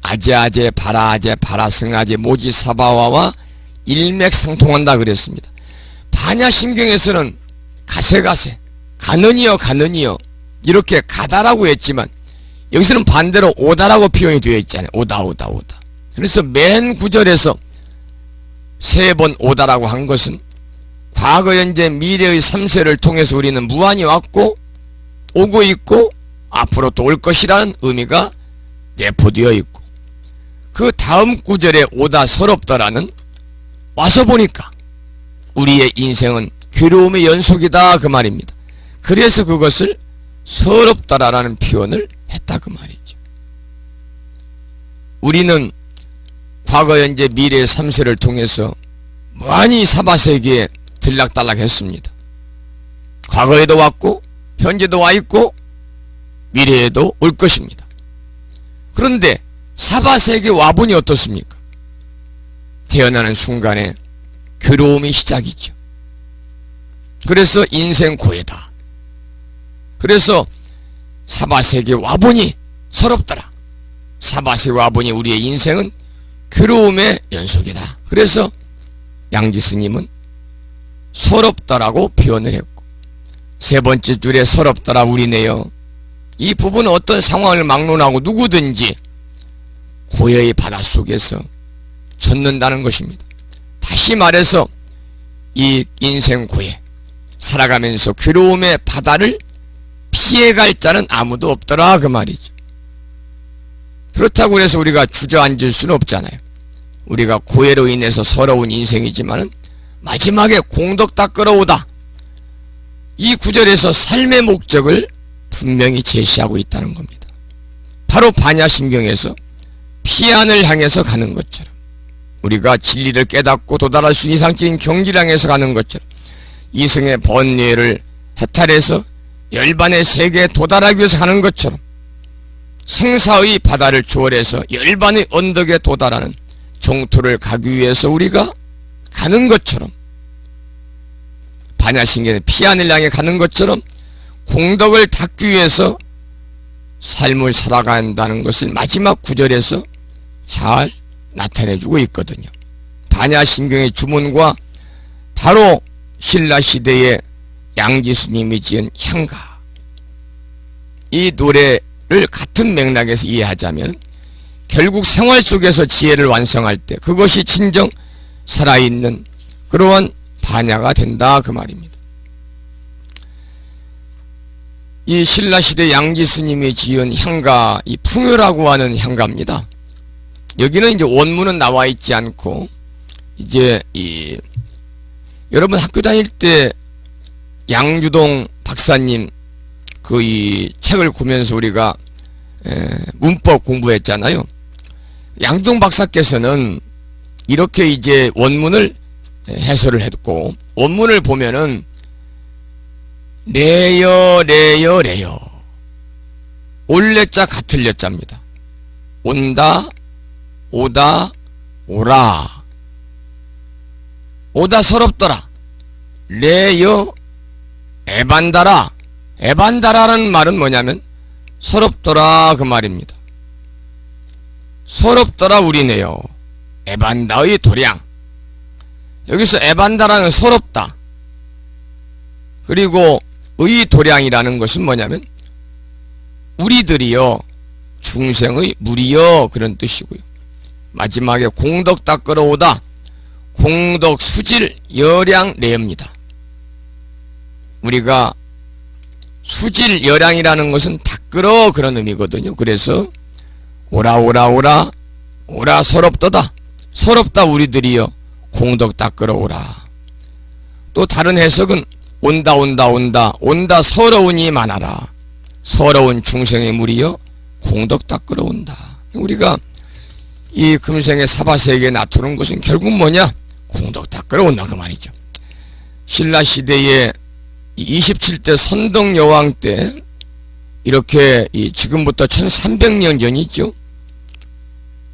아제아제 바라아제 바라승아제 모지사바와와 일맥상통한다 그랬습니다. 반야심경에서는 가세가세, 가느니여 가느니여 이렇게 가다라고 했지만 여기서는 반대로 오다라고 표현이 되어 있잖아요. 오다 오다 오다. 그래서 맨 구절에서 세 번 오다라고 한 것은 과거 현재 미래의 3세를 통해서 우리는 무한히 왔고 오고 있고 앞으로 또 올 것이라는 의미가 내포되어 있고, 그 다음 구절에 오다 서럽더라는 와서 보니까 우리의 인생은 괴로움의 연속이다 그 말입니다. 그래서 그것을 서럽다라는 표현을 했다 그 말이죠. 우리는 과거 현재 미래의 3세를 통해서 무한히 사바세계에 들락달락 했습니다. 과거에도 왔고 현재도 와 있고 미래에도 올 것입니다. 그런데 사바세계 와보니 어떻습니까? 태어나는 순간에 괴로움이 시작이죠. 그래서 인생 고해다. 그래서 사바세계 와보니 서럽더라. 사바세계 와보니 우리의 인생은 괴로움의 연속이다. 그래서 양지 스님은 서럽다라고 표현을 했고, 세 번째 줄에 서럽더라 우리네요. 이 부분은 어떤 상황을 막론하고 누구든지 고해의 바닷속에서 젖는다는 것입니다. 다시 말해서 이 인생 고해, 살아가면서 괴로움의 바다를 피해갈 자는 아무도 없더라 그 말이죠. 그렇다고 해서 우리가 주저앉을 수는 없잖아요. 우리가 고해로 인해서 서러운 인생이지만은 마지막에 공덕 닦으러 오다, 이 구절에서 삶의 목적을 분명히 제시하고 있다는 겁니다. 바로 반야심경에서 피안을 향해서 가는 것처럼, 우리가 진리를 깨닫고 도달할 수 있는 이상적인 경지를 향해서 가는 것처럼, 이승의 번뇌를 해탈해서 열반의 세계에 도달하기 위해서 가는 것처럼, 생사의 바다를 초월해서 열반의 언덕에 도달하는 종토를 가기 위해서 우리가 가는 것처럼, 반야심경의 피안을 향해 가는 것처럼 공덕을 닦기 위해서 삶을 살아간다는 것을 마지막 구절에서 잘 나타내주고 있거든요. 반야심경의 주문과 바로 신라시대의 양지스님이 지은 향가, 이 노래를 같은 맥락에서 이해하자면 결국 생활 속에서 지혜를 완성할 때 그것이 진정 살아있는 그러한 반야가 된다, 그 말입니다. 이 신라시대 양지스님이 지은 향가, 이 풍요라고 하는 향가입니다. 여기는 이제 원문은 나와 있지 않고, 이제 여러분 학교 다닐 때 양주동 박사님 그 이 책을 보면서 우리가 문법 공부했잖아요. 양주동 박사께서는 이렇게 이제 원문을 해설을 했고, 원문을 보면은 레여 올레자 같을 레자입니다. 온다, 오다, 오라, 오다 서럽더라, 레여 에반다라. 에반다라는 말은 뭐냐면 서럽더라, 그 말입니다. 서럽더라 우리네요. 에반다의 도량. 여기서 에반다라는 서럽다, 그리고 의 도량이라는 것은 뭐냐면 우리들이요 중생의 물이요, 그런 뜻이고요. 마지막에 공덕 닦으러 오다, 공덕 수질 여량 레입니다. 우리가 수질 여량이라는 것은 닦으러, 그런 의미거든요. 그래서 오라 서럽도다, 서럽다 우리들이요 공덕 닦으러 오라. 또 다른 해석은 온다 서러운이 많아라, 서러운 중생의 물이요 공덕 닦으러 온다. 우리가 이 금생의 사바세계에 나투는 것은 결국 뭐냐? 공덕 닦으러 온다, 그 말이죠. 신라시대의 27대 선덕여왕 때, 이렇게 지금부터 1300년 전이죠,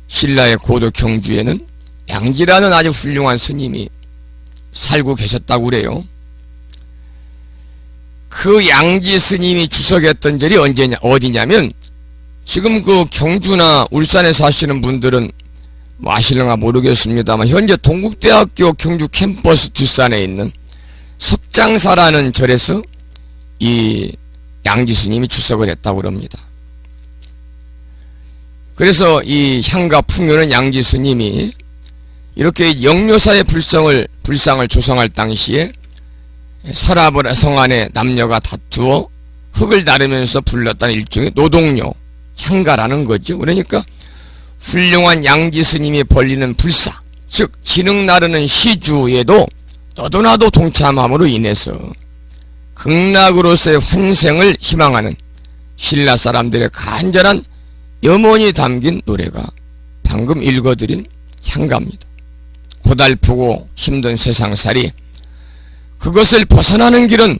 신라의 고도 경주에는 양지라는 아주 훌륭한 스님이 살고 계셨다고 그래요. 그 양지 스님이 주석했던 절이 어디냐면, 지금 그 경주나 울산에 사시는 분들은 뭐 아실런가 모르겠습니다만, 현재 동국대학교 경주 캠퍼스 뒷산에 있는 석장사라는 절에서 이 양지 스님이 주석을 했다고 그럽니다. 그래서 이 향가 풍요는 양지 스님이 이렇게 영묘사의 불상을 조성할 당시에 서랍을 성 안에 남녀가 다투어 흙을 다루면서 불렀다는 일종의 노동요, 향가라는 거죠. 그러니까 훌륭한 양지 스님이 벌리는 불사, 즉 진흙 나르는 시주에도 너도나도 동참함으로 인해서 극락으로서의 환생을 희망하는 신라 사람들의 간절한 염원이 담긴 노래가 방금 읽어드린 향가입니다. 고달프고 힘든 세상살이, 그것을 벗어나는 길은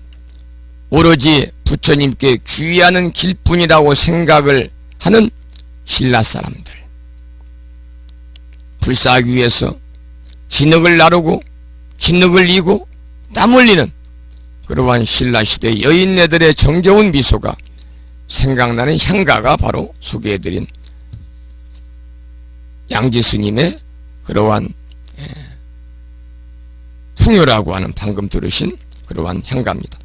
오로지 부처님께 귀의하는 길뿐이라고 생각을 하는 신라 사람들, 불사하기 위해서 진흙을 나르고 진흙을 이고 땀 흘리는 그러한 신라시대 여인네들의 정겨운 미소가 생각나는 향가가 바로 소개해드린 양지 스님의 그러한 풍요라고 하는, 방금 들으신 그러한 향가입니다.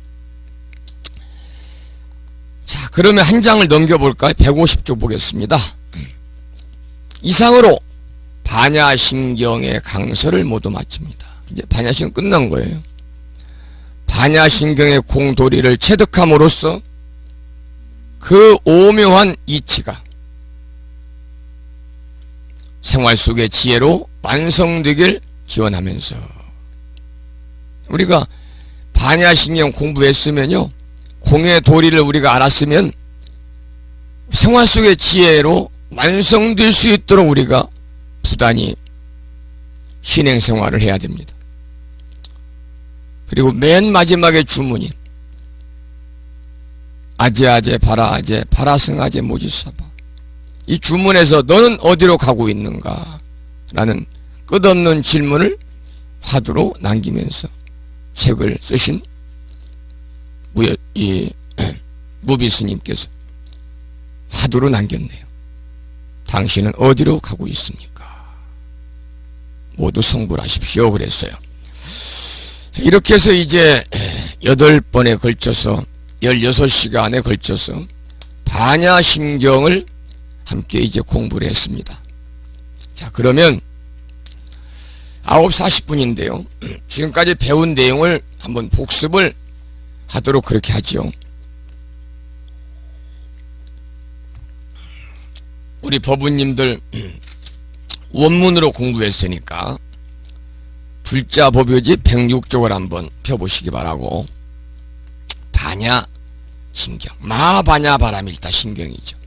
자, 그러면 한 장을 넘겨볼까요? 150조 보겠습니다. 이상으로 반야심경의 강서를 모두 마칩니다. 이제 반야심경 끝난 거예요. 반야심경의 공도리를 체득함으로써 그 오묘한 이치가 생활 속의 지혜로 완성되길 기원하면서, 우리가 반야신경 공부했으면요, 공의 도리를 우리가 알았으면 생활 속의 지혜로 완성될 수 있도록 우리가 부단히 신행생활을 해야 됩니다. 그리고 맨 마지막에 주문이 아제아제 바라아제 바라승아제 모지사바, 이 주문에서 너는 어디로 가고 있는가 라는 끝없는 질문을 화두로 남기면서 책을 쓰신 무비스님께서 화두로 남겼네요. 당신은 어디로 가고 있습니까? 모두 성불하십시오 그랬어요. 이렇게 해서 이제 8번에 걸쳐서 16시간에 걸쳐서 반야심경을 함께 이제 공부를 했습니다. 자, 그러면 9시 40분인데요. 지금까지 배운 내용을 한번 복습을 하도록 그렇게 하죠. 우리 법우님들 원문으로 공부했으니까 불자 법요지 106쪽을 한번 펴보시기 바라고. 반야심경, 마반야 바라밀다 심경이죠.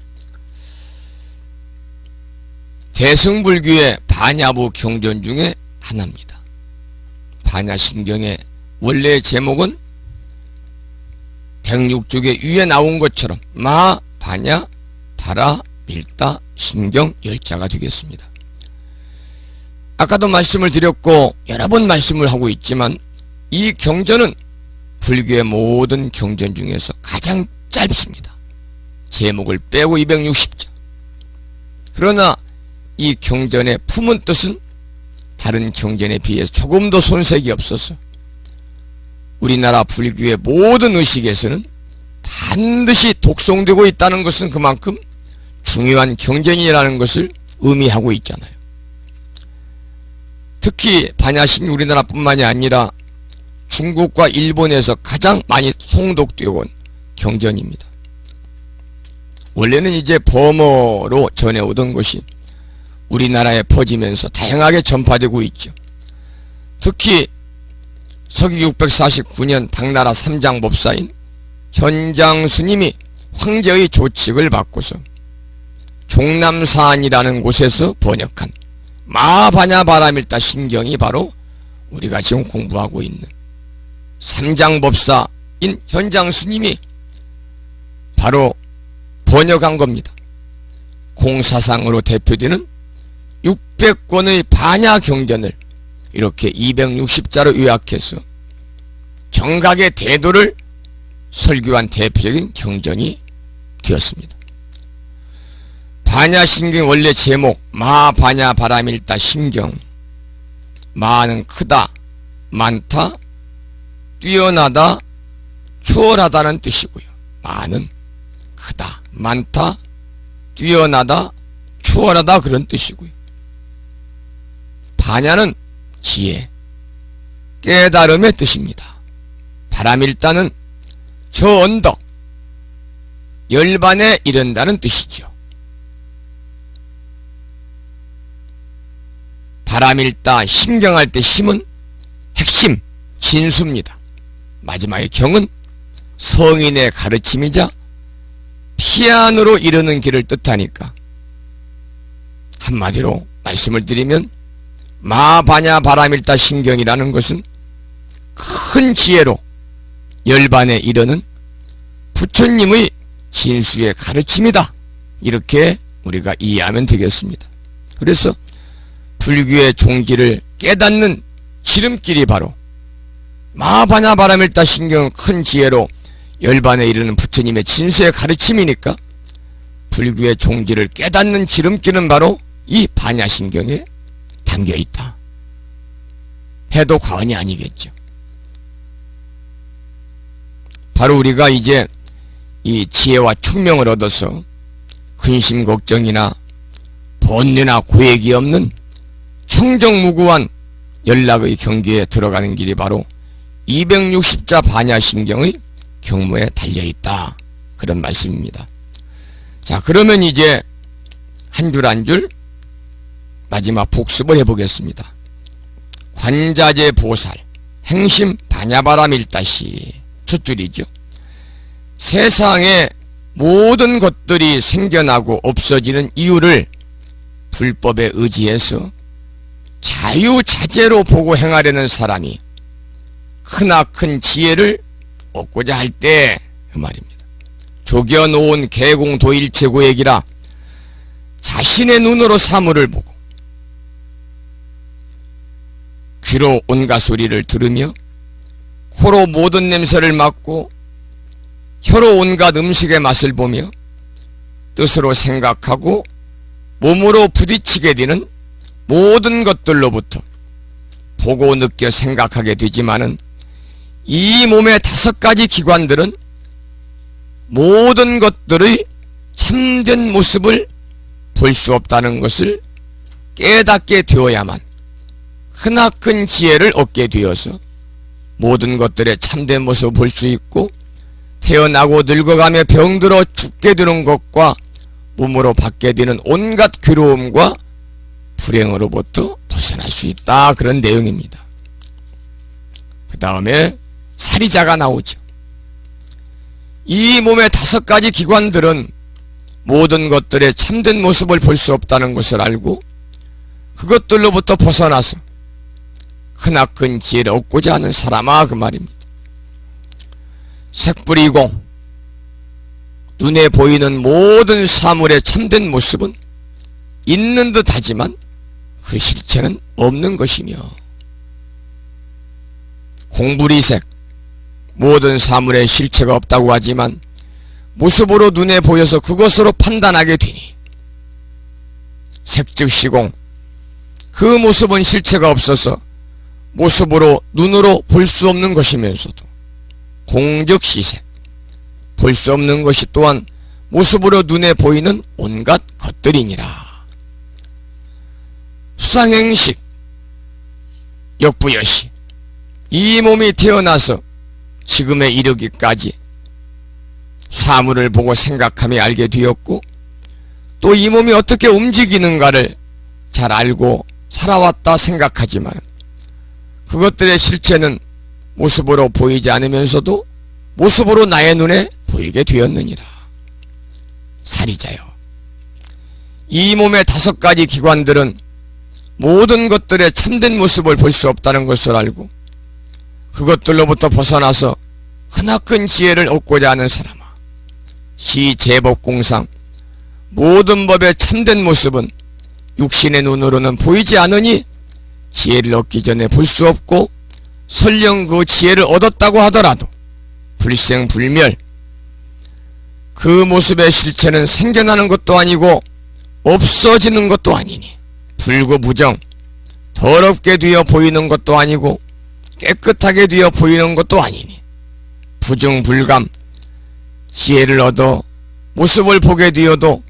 대승불교의 반야부 경전 중에 하나입니다. 반야심경의 원래 제목은 106쪽에 위에 나온 것처럼 마, 반야, 바라, 밀다, 심경 10자가 되겠습니다. 아까도 말씀을 드렸고 여러 번 말씀을 하고 있지만 이 경전은 불교의 모든 경전 중에서 가장 짧습니다. 제목을 빼고 260자. 그러나 이 경전의 품은 뜻은 다른 경전에 비해서 조금 더 손색이 없어서 우리나라 불교의 모든 의식에서는 반드시 독송되고 있다는 것은 그만큼 중요한 경전이라는 것을 의미하고 있잖아요. 특히 반야심이 우리나라뿐만이 아니라 중국과 일본에서 가장 많이 송독되어 온 경전입니다. 원래는 이제 범어로 전해오던 것이 우리나라에 퍼지면서 다양하게 전파되고 있죠. 특히 서기 649년 당나라 삼장법사인 현장 스님이 황제의 조칙을 받고서 종남사안이라는 곳에서 번역한 마반야 바라밀다 심경이 바로 우리가 지금 공부하고 있는 삼장법사인 현장 스님이 바로 번역한 겁니다. 공사상으로 대표되는 600권의 반야 경전을 이렇게 260자로 요약해서 정각의 대도를 설교한 대표적인 경전이 되었습니다. 반야심경 원래 제목 마반야 바라밀다 심경, 마는 크다, 많다, 뛰어나다, 추월하다는 뜻이고요. 마는 크다, 많다, 뛰어나다, 추월하다 그런 뜻이고요. 반야는 지혜, 깨달음의 뜻입니다. 바라밀다는 저 언덕, 열반에 이른다는 뜻이죠. 바라밀다 심경할 때 심은 핵심, 진수입니다. 마지막에 경은 성인의 가르침이자 피안으로 이르는 길을 뜻하니까 한마디로 말씀을 드리면 마반야 바라밀다 심경이라는 것은 큰 지혜로 열반에 이르는 부처님의 진수의 가르침이다. 이렇게 우리가 이해하면 되겠습니다. 그래서 불교의 종기를 깨닫는 지름길이 바로 마반야 바라밀다 심경은 큰 지혜로 열반에 이르는 부처님의 진수의 가르침이니까 불교의 종기를 깨닫는 지름길은 바로 이 반야심경에 담겨있다 해도 과언이 아니겠죠. 바로 우리가 이제 이 지혜와 총명을 얻어서 근심 걱정이나 번뇌나 고액이 없는 청정무구한 연락의 경계에 들어가는 길이 바로 260자 반야심경의 경무에 달려있다, 그런 말씀입니다. 자, 그러면 이제 한 줄 한 줄 마지막 복습을 해보겠습니다. 관자재 보살, 행심 사냐바람일다시 첫 줄이죠. 세상에 모든 것들이 생겨나고 없어지는 이유를 불법에 의지해서 자유자재로 보고 행하려는 사람이 크나큰 지혜를 얻고자 할 때 그 말입니다. 조겨놓은 개공도일체고액이라 자신의 눈으로 사물을 보고 귀로 온갖 소리를 들으며 코로 모든 냄새를 맡고 혀로 온갖 음식의 맛을 보며 뜻으로 생각하고 몸으로 부딪히게 되는 모든 것들로부터 보고 느껴 생각하게 되지만은 이 몸의 5가지 기관들은 모든 것들의 참된 모습을 볼 수 없다는 것을 깨닫게 되어야만 크나큰 지혜를 얻게 되어서 모든 것들의 참된 모습을 볼 수 있고 태어나고 늙어가며 병들어 죽게 되는 것과 몸으로 받게 되는 온갖 괴로움과 불행으로부터 벗어날 수 있다. 그런 내용입니다. 그 다음에 사리자가 나오죠. 이 몸의 5가지 기관들은 모든 것들의 참된 모습을 볼 수 없다는 것을 알고 그것들로부터 벗어나서 크나큰 지혜를 얻고자 하는 사람아 그 말입니다. 색불이공 눈에 보이는 모든 사물의 참된 모습은 있는 듯 하지만 그 실체는 없는 것이며 공불이색 모든 사물의 실체가 없다고 하지만 모습으로 눈에 보여서 그것으로 판단하게 되니 색즉시공 그 모습은 실체가 없어서 모습으로 눈으로 볼 수 없는 것이면서도 공즉시색 볼 수 없는 것이 또한 모습으로 눈에 보이는 온갖 것들이니라. 수상행식 역부여시 이 몸이 태어나서 지금에 이르기까지 사물을 보고 생각하며 알게 되었고 또 이 몸이 어떻게 움직이는가를 잘 알고 살아왔다 생각하지만 그것들의 실체는 모습으로 보이지 않으면서도 모습으로 나의 눈에 보이게 되었느니라. 사리자여 이 몸의 5가지 기관들은 모든 것들의 참된 모습을 볼 수 없다는 것을 알고 그것들로부터 벗어나서 크나큰 지혜를 얻고자 하는 사람아 시제법공상 모든 법의 참된 모습은 육신의 눈으로는 보이지 않으니 지혜를 얻기 전에 볼 수 없고 설령 그 지혜를 얻었다고 하더라도 불생불멸 그 모습의 실체는 생겨나는 것도 아니고 없어지는 것도 아니니 불구부정 더럽게 되어 보이는 것도 아니고 깨끗하게 되어 보이는 것도 아니니 부증불감 지혜를 얻어 모습을 보게 되어도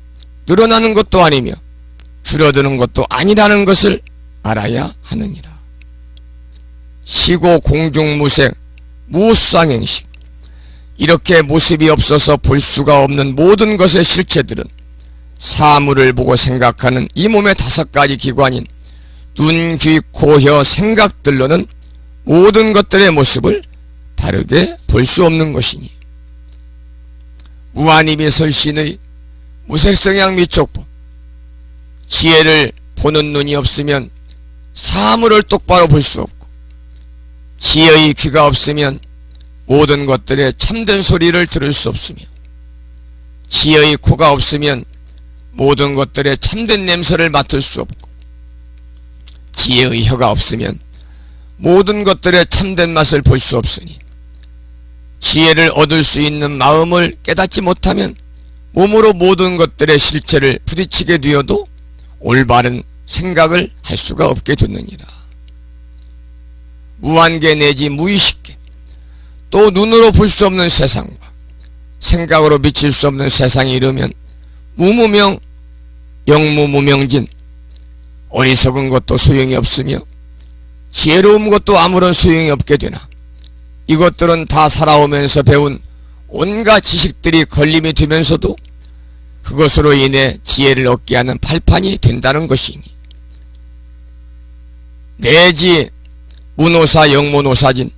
늘어나는 것도 아니며 줄어드는 것도 아니라는 것을 알아야 하느니라. 시고 공중무색 무수상행식 이렇게 모습이 없어서 볼 수가 없는 모든 것의 실체들은 사물을 보고 생각하는 이 몸의 5가지 기관인 눈, 귀, 코, 혀, 생각들로는 모든 것들의 모습을 바르게 볼 수 없는 것이니 무한이미 설신의 무색성향 미촉법 지혜를 보는 눈이 없으면 사물을 똑바로 볼 수 없고 지혜의 귀가 없으면 모든 것들의 참된 소리를 들을 수 없으며 지혜의 코가 없으면 모든 것들의 참된 냄새를 맡을 수 없고 지혜의 혀가 없으면 모든 것들의 참된 맛을 볼 수 없으니 지혜를 얻을 수 있는 마음을 깨닫지 못하면 몸으로 모든 것들의 실체를 부딪히게 되어도 올바른 생각을 할 수가 없게 됐느니라. 무한계 내지 무의식계 또 눈으로 볼 수 없는 세상과 생각으로 미칠 수 없는 세상에 이르면 무무명 영무무명진 어리석은 것도 소용이 없으며 지혜로운 것도 아무런 소용이 없게 되나 이것들은 다 살아오면서 배운 온갖 지식들이 걸림이 되면서도 그것으로 인해 지혜를 얻게 하는 발판이 된다는 것이니 내지 무노사 영모노사진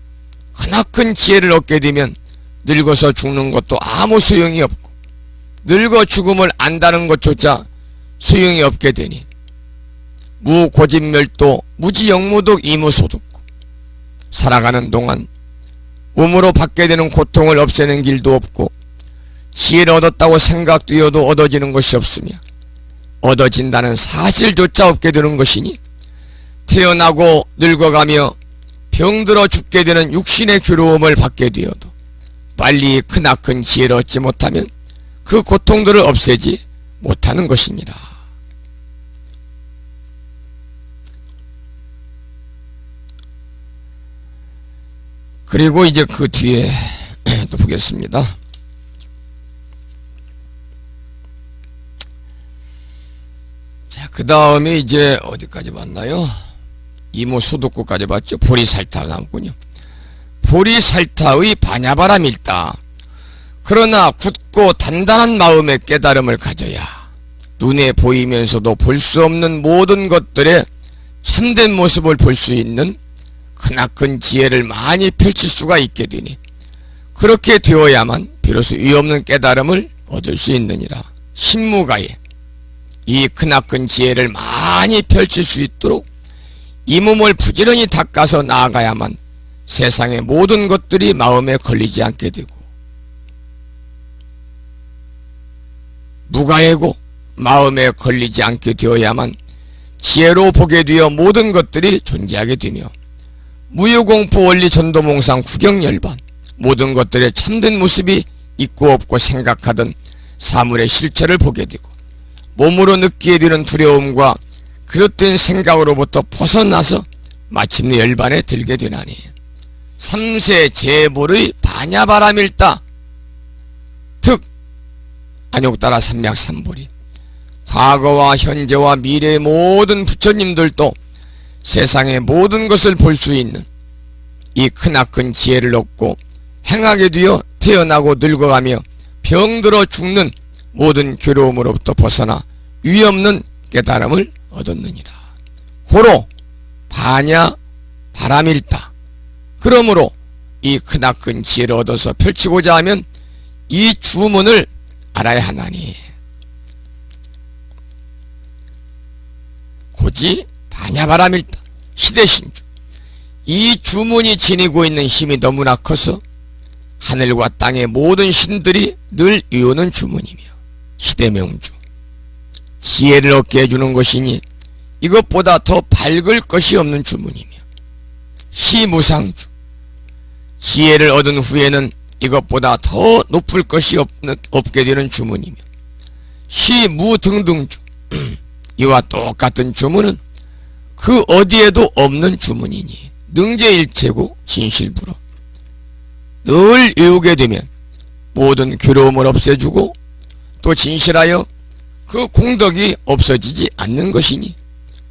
크나큰 지혜를 얻게 되면 늙어서 죽는 것도 아무 소용이 없고 늙어 죽음을 안다는 것조차 소용이 없게 되니 무고집멸도 무지영무독 이무소득고 살아가는 동안 몸으로 받게 되는 고통을 없애는 길도 없고 지혜를 얻었다고 생각되어도 얻어지는 것이 없으며 얻어진다는 사실조차 없게 되는 것이니 태어나고 늙어가며 병들어 죽게 되는 육신의 괴로움을 받게 되어도 빨리 크나큰 지혜를 얻지 못하면 그 고통들을 없애지 못하는 것입니다. 그리고 이제 그 뒤에 또 보겠습니다. 자, 그 다음에 이제 어디까지 봤나요? 이모소득구까지 봤죠. 보리살타가 나왔군요. 보리살타의 반야바람일다. 그러나 굳고 단단한 마음의 깨달음을 가져야 눈에 보이면서도 볼 수 없는 모든 것들의 참된 모습을 볼 수 있는 크나큰 지혜를 많이 펼칠 수가 있게 되니 그렇게 되어야만 비로소 위없는 깨달음을 얻을 수 있느니라. 신무가에 이 크나큰 지혜를 많이 펼칠 수 있도록 이 몸을 부지런히 닦아서 나아가야만 세상의 모든 것들이 마음에 걸리지 않게 되고 무가해고 마음에 걸리지 않게 되어야만 지혜로 보게 되어 모든 것들이 존재하게 되며 무유공포 원리 전도몽상 구경열반 모든 것들의 참된 모습이 있고 없고 생각하던 사물의 실체를 보게 되고 몸으로 느끼게 되는 두려움과 그릇된 생각으로부터 벗어나서 마침내 열반에 들게 되나니 삼세 재물의 반야바람일다. 즉 안욕따라 삼맥삼보리 과거와 현재와 미래의 모든 부처님들도 세상의 모든 것을 볼 수 있는 이 크나큰 지혜를 얻고 행하게 되어 태어나고 늙어가며 병들어 죽는 모든 괴로움으로부터 벗어나 위없는 깨달음을 얻었느니라. 고로 반야 바람일다. 그러므로 이 크나큰 지혜를 얻어서 펼치고자 하면 이 주문을 알아야 하나니 고지 반야바람일다. 시대신주 이 주문이 지니고 있는 힘이 너무나 커서 하늘과 땅의 모든 신들이 늘 외우는 주문이며 시대명주 지혜를 얻게 해주는 것이니 이것보다 더 밝을 것이 없는 주문이며 시무상주 지혜를 얻은 후에는 이것보다 더 높을 것이 없게 되는 주문이며 시무등등주 이와 똑같은 주문은 그 어디에도 없는 주문이니 능제일체고 진실불허 늘 외우게 되면 모든 괴로움을 없애주고 또 진실하여 그 공덕이 없어지지 않는 것이니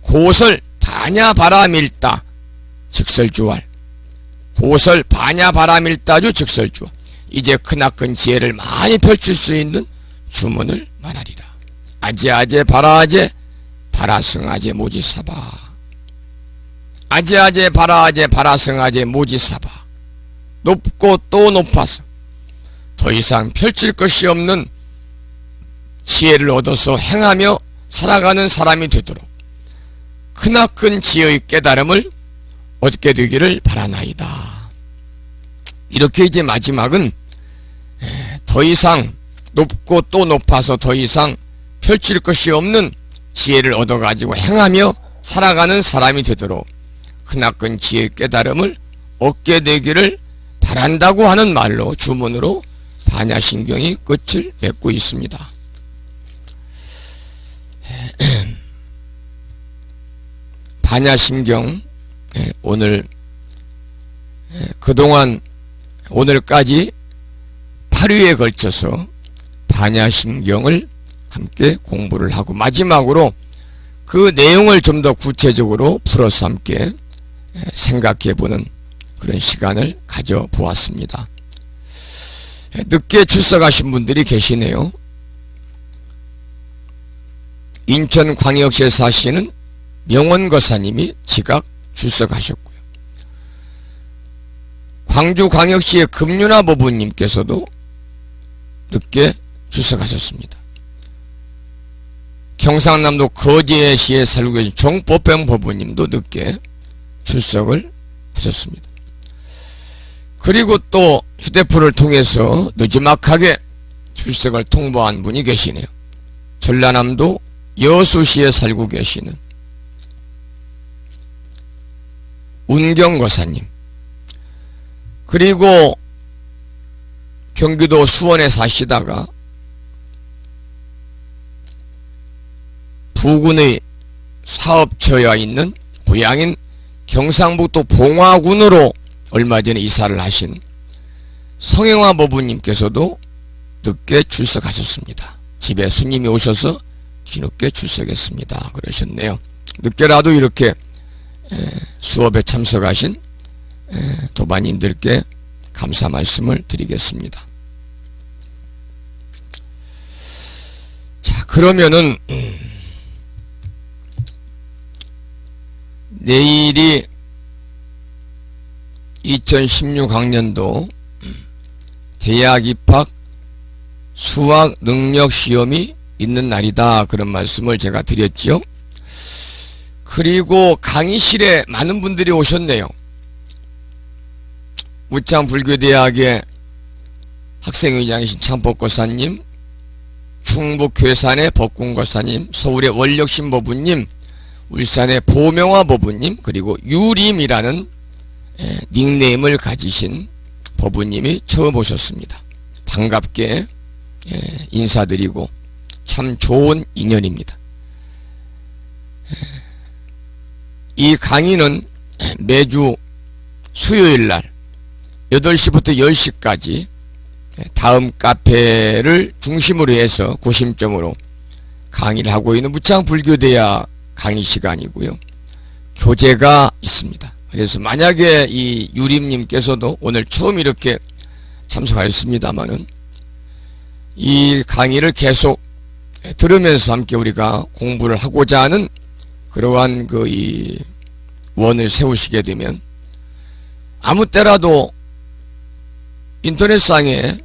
고설 반야바람일다 즉설주활 고설 반야바람일다주 즉설주활 이제 크나큰 지혜를 많이 펼칠 수 있는 주문을 말하리라. 아제아제 바라아제 바라승아제 모지사바 아제아제 바라아제 바라승아제 모지사바 높고 또 높아서 더 이상 펼칠 것이 없는 지혜를 얻어서 행하며 살아가는 사람이 되도록 크나큰 지혜의 깨달음을 얻게 되기를 바라나이다. 이렇게 이제 마지막은 더 이상 높고 또 높아서 더 이상 펼칠 것이 없는 지혜를 얻어가지고 행하며 살아가는 사람이 되도록 크나큰 지혜의 깨달음을 얻게 되기를 바란다고 하는 말로 주문으로 반야심경이 끝을 맺고 있습니다. 반야심경 오늘 그동안 오늘까지 8회에 걸쳐서 반야심경을 함께 공부를 하고 마지막으로 그 내용을 좀 더 구체적으로 풀어서 함께 생각해보는 그런 시간을 가져보았습니다. 늦게 출석하신 분들이 계시네요. 인천광역시에 사시는 명원거사님이 지각 출석하셨고요. 광주광역시의 금윤아 법부님께서도 늦게 출석하셨습니다. 경상남도 거제시에 살고 계신 정보병 법부님도 늦게 출석을 하셨습니다. 그리고 또 휴대폰을 통해서 늦지막하게 출석을 통보한 분이 계시네요. 전라남도 여수시에 살고 계시는 운경거사님, 그리고 경기도 수원에 사시다가 부군의 사업처에 있는 고향인 경상북도 봉화군으로 얼마 전에 이사를 하신 성행화 법부님께서도 늦게 출석하셨습니다. 집에 손님이 오셔서 뒤늦게 출석했습니다. 그러셨네요. 늦게라도 이렇게 수업에 참석하신 도반님들께 감사 말씀을 드리겠습니다. 자, 그러면은 내일이 2016학년도 대학 입학 수학 능력 시험이 있는 날이다, 그런 말씀을 제가 드렸지요. 그리고 강의실에 많은 분들이 오셨네요. 우창불교대학의 학생회장이신 창법고사님, 충북괴산의 법군고사님, 서울의 원력신법부님, 울산의 보명화 법부님, 그리고 유림이라는 닉네임을 가지신 법부님이 처음 오셨습니다. 반갑게 인사드리고 참 좋은 인연입니다. 이 강의는 매주 수요일날 8시부터 10시까지 다음 카페를 중심으로 해서 구심점으로 강의를 하고 있는 무창불교대학 강의 시간이고요. 교재가 있습니다. 그래서 만약에 이 유림님께서도 오늘 처음 이렇게 참석하였습니다마는 이 강의를 계속 들으면서 함께 우리가 공부를 하고자 하는 그러한 이 원을 세우시게 되면 아무 때라도 인터넷상에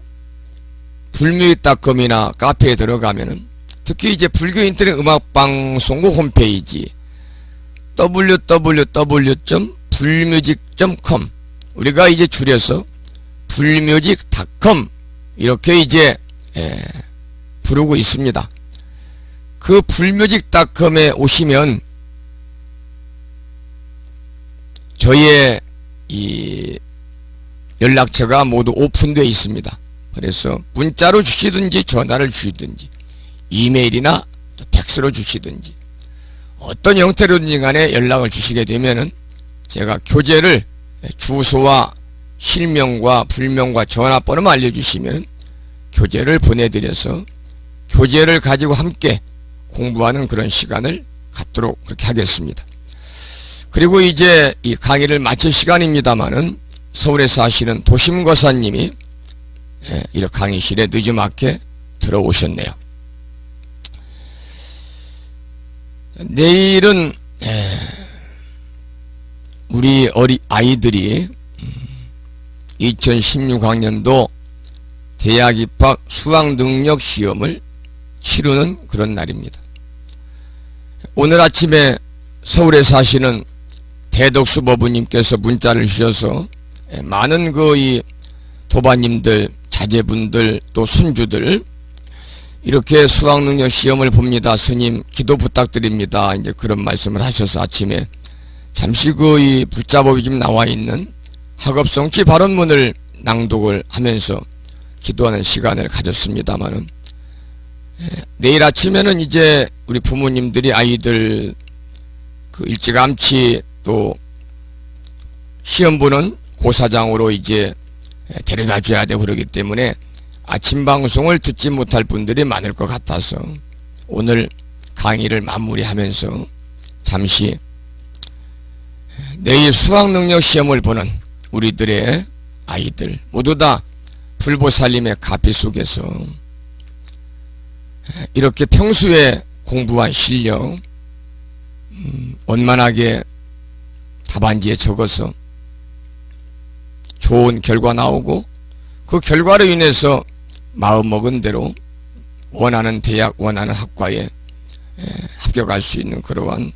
불뮤직닷컴이나 카페에 들어가면은 특히 이제 불교 인터넷 음악방송국 홈페이지 www.불뮤직.com, 우리가 이제 줄여서 불뮤직.com 이렇게 이제 부르고 있습니다. 그 불뮤직.com에 오시면 저희의 이 연락처가 모두 오픈되어 있습니다. 그래서 문자로 주시든지 전화를 주시든지 이메일이나 팩스로 주시든지 어떤 형태로든지 간에 연락을 주시게 되면은 제가 교재를 주소와 실명과 불명과 전화번호만 알려주시면 교재를 보내드려서 교재를 가지고 함께 공부하는 그런 시간을 갖도록 그렇게 하겠습니다. 그리고 이제 이 강의를 마칠 시간입니다마는 서울에서 하시는 도심거사님이 이렇게 강의실에 늦지막게 들어오셨네요. 내일은 우리 아이들이 2016학년도 대학 입학 수학능력 시험을 치르는 그런 날입니다. 오늘 아침에 서울에 사시는 대덕수 법부님께서 문자를 주셔서 많은 이 도반님들, 자제분들, 또 손주들 이렇게 수학능력 시험을 봅니다. 스님 기도 부탁드립니다. 이제 그런 말씀을 하셔서 아침에 잠시 이 불자법이 지금 나와 있는 학업성취 발언문을 낭독을 하면서 기도하는 시간을 가졌습니다만은 내일 아침에는 이제 우리 부모님들이 아이들 일찌감치 또 시험 보는 고사장으로 이제 데려다 줘야 되고 그러기 때문에 아침 방송을 듣지 못할 분들이 많을 것 같아서 오늘 강의를 마무리하면서 잠시 내일 수학능력 시험을 보는 우리들의 아이들 모두 다 불보살님의 가피 속에서 이렇게 평소에 공부한 실력 원만하게 답안지에 적어서 좋은 결과 나오고 그 결과로 인해서 마음먹은 대로 원하는 대학, 원하는 학과에 합격할 수 있는 그러한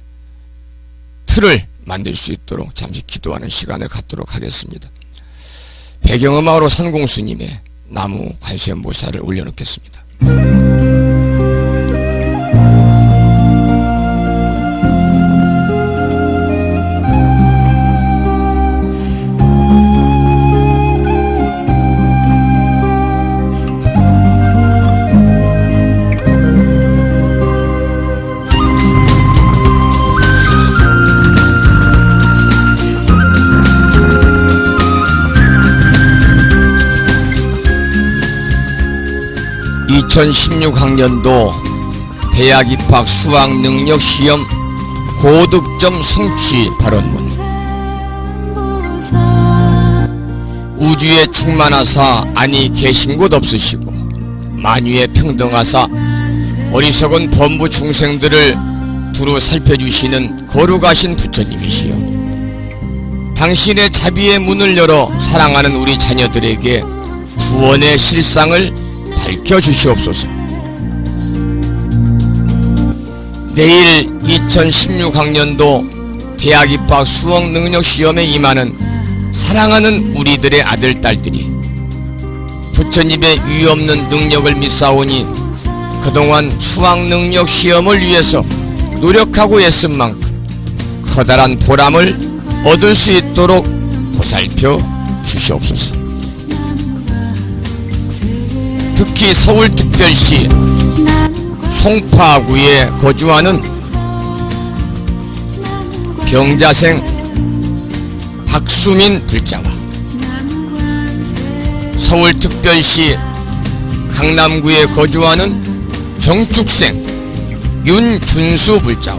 틀을 만들 수 있도록 잠시 기도하는 시간을 갖도록 하겠습니다. 배경음악으로 산공수님의 나무 관세음보살을 올려놓겠습니다. 2016학년도 대학 입학 수학능력 시험 고득점 성취 발언문. 우주에 충만하사 아니 계신 곳 없으시고 만유에 평등하사 어리석은 범부 중생들을 두루 살펴주시는 거룩하신 부처님이시여, 당신의 자비의 문을 열어 사랑하는 우리 자녀들에게 구원의 실상을 밝혀주시옵소서. 내일 2016학년도 대학 입학 수학능력 시험에 임하는 사랑하는 우리들의 아들, 딸들이 부처님의 유없는 능력을 믿사오니 그동안 수학능력 시험을 위해서 노력하고 애쓴 만큼 커다란 보람을 얻을 수 있도록 보살펴 주시옵소서. 특히 서울특별시 송파구에 거주하는 병자생 박수민 불자와 서울특별시 강남구에 거주하는 정축생 윤준수 불자와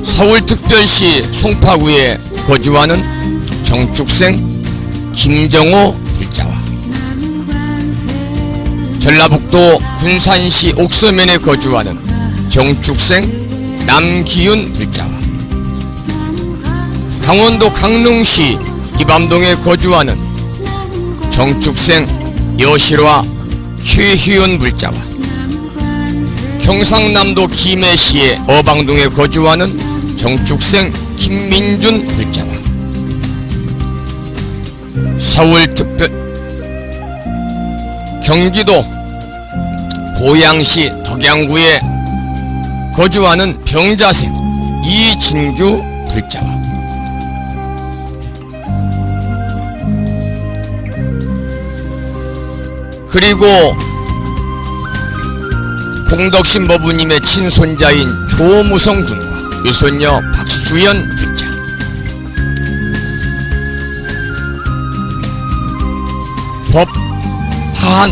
서울특별시 송파구에 거주하는 정축생 김정호 불자와 전라북도 군산시 옥서면에 거주하는 정축생 남기윤 불자와 강원도 강릉시 이밤동에 거주하는 정축생 여실화 최희연 불자와 경상남도 김해시의 어방동에 거주하는 정축생 김민준 불자와 경기도 고양시 덕양구에 거주하는 병자생 이진규 불자와 그리고 공덕신 법부님의 친손자인 조무성 군과 유손녀 박수연 불자,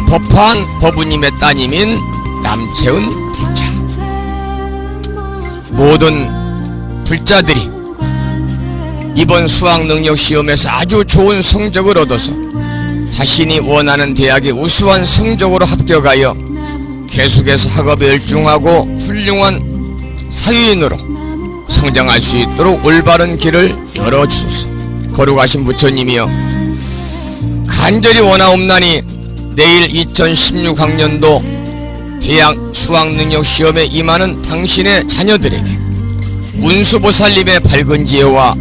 법한 법부님의 따님인 남채은 불자, 모든 불자들이 이번 수학능력 시험에서 아주 좋은 성적을 얻어서 자신이 원하는 대학에 우수한 성적으로 합격하여 계속해서 학업에 열중하고 훌륭한 사회인으로 성장할 수 있도록 올바른 길을 열어주소서. 거룩하신 부처님이여, 간절히 원하옵나니 내일 2016학년도 대학 수학능력 시험에 임하는 당신의 자녀들에게 운수보살님의 밝은 지혜와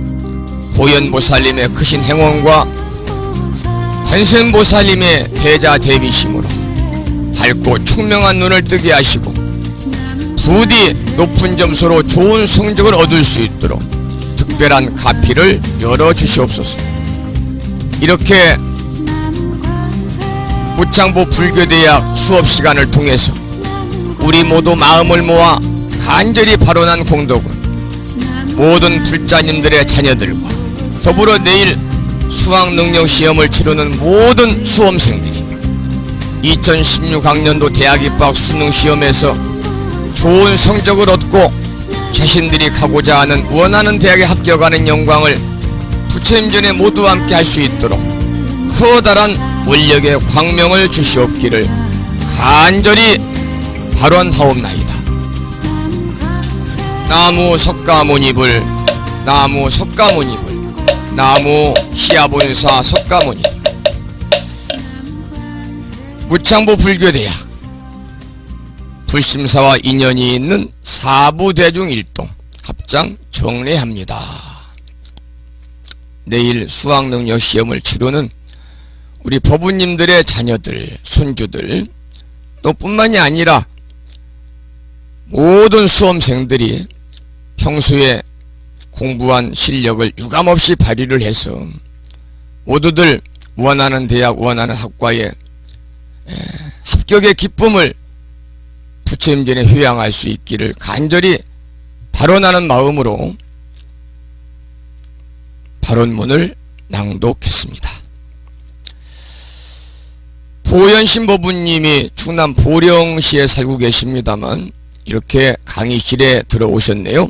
보현보살님의 크신 행원과 관세음보살님의 대자대비심으로 밝고 총명한 눈을 뜨게 하시고 부디 높은 점수로 좋은 성적을 얻을 수 있도록 특별한 가피를 열어주시옵소서. 이렇게 무창보 불교대학 수업시간을 통해서 우리 모두 마음을 모아 간절히 발언한 공덕은 모든 불자님들의 자녀들과 더불어 내일 수학능력 시험을 치르는 모든 수험생들이 2016학년도 대학 입학 수능 시험에서 좋은 성적을 얻고 자신들이 가고자 하는 원하는 대학에 합격하는 영광을 부처님 전에 모두 함께 할 수 있도록 커다란 원력의 광명을 주시옵기를 간절히 발언하옵나이다. 나무 석가모니불, 나무 석가모니불, 나무 시아본사 석가모니, 무창보 불교대학, 불심사와 인연이 있는 사부대중일동 합장 정례합니다. 내일 수학능력 시험을 치르는 우리 법우님들의 자녀들, 손주들, 또 뿐만이 아니라 모든 수험생들이 평소에 공부한 실력을 유감없이 발휘를 해서 모두들 원하는 대학, 원하는 학과에 합격의 기쁨을 부처님 전에 회양할 수 있기를 간절히 발언하는 마음으로 발언문을 낭독했습니다. 보현신 법부님이 충남 보령시에 살고 계십니다만 이렇게 강의실에 들어오셨네요.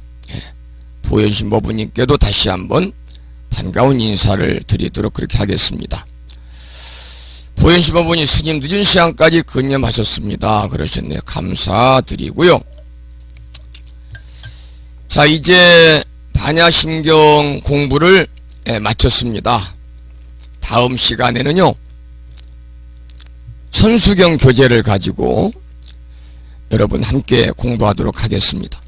보현신 법부님께도 다시 한번 반가운 인사를 드리도록 그렇게 하겠습니다. 보현신 법부님 스님 늦은 시간까지 근념하셨습니다. 그러셨네요. 감사드리고요. 자, 이제 반야심경 공부를 마쳤습니다. 다음 시간에는요, 천수경 교재를 가지고 여러분 함께 공부하도록 하겠습니다.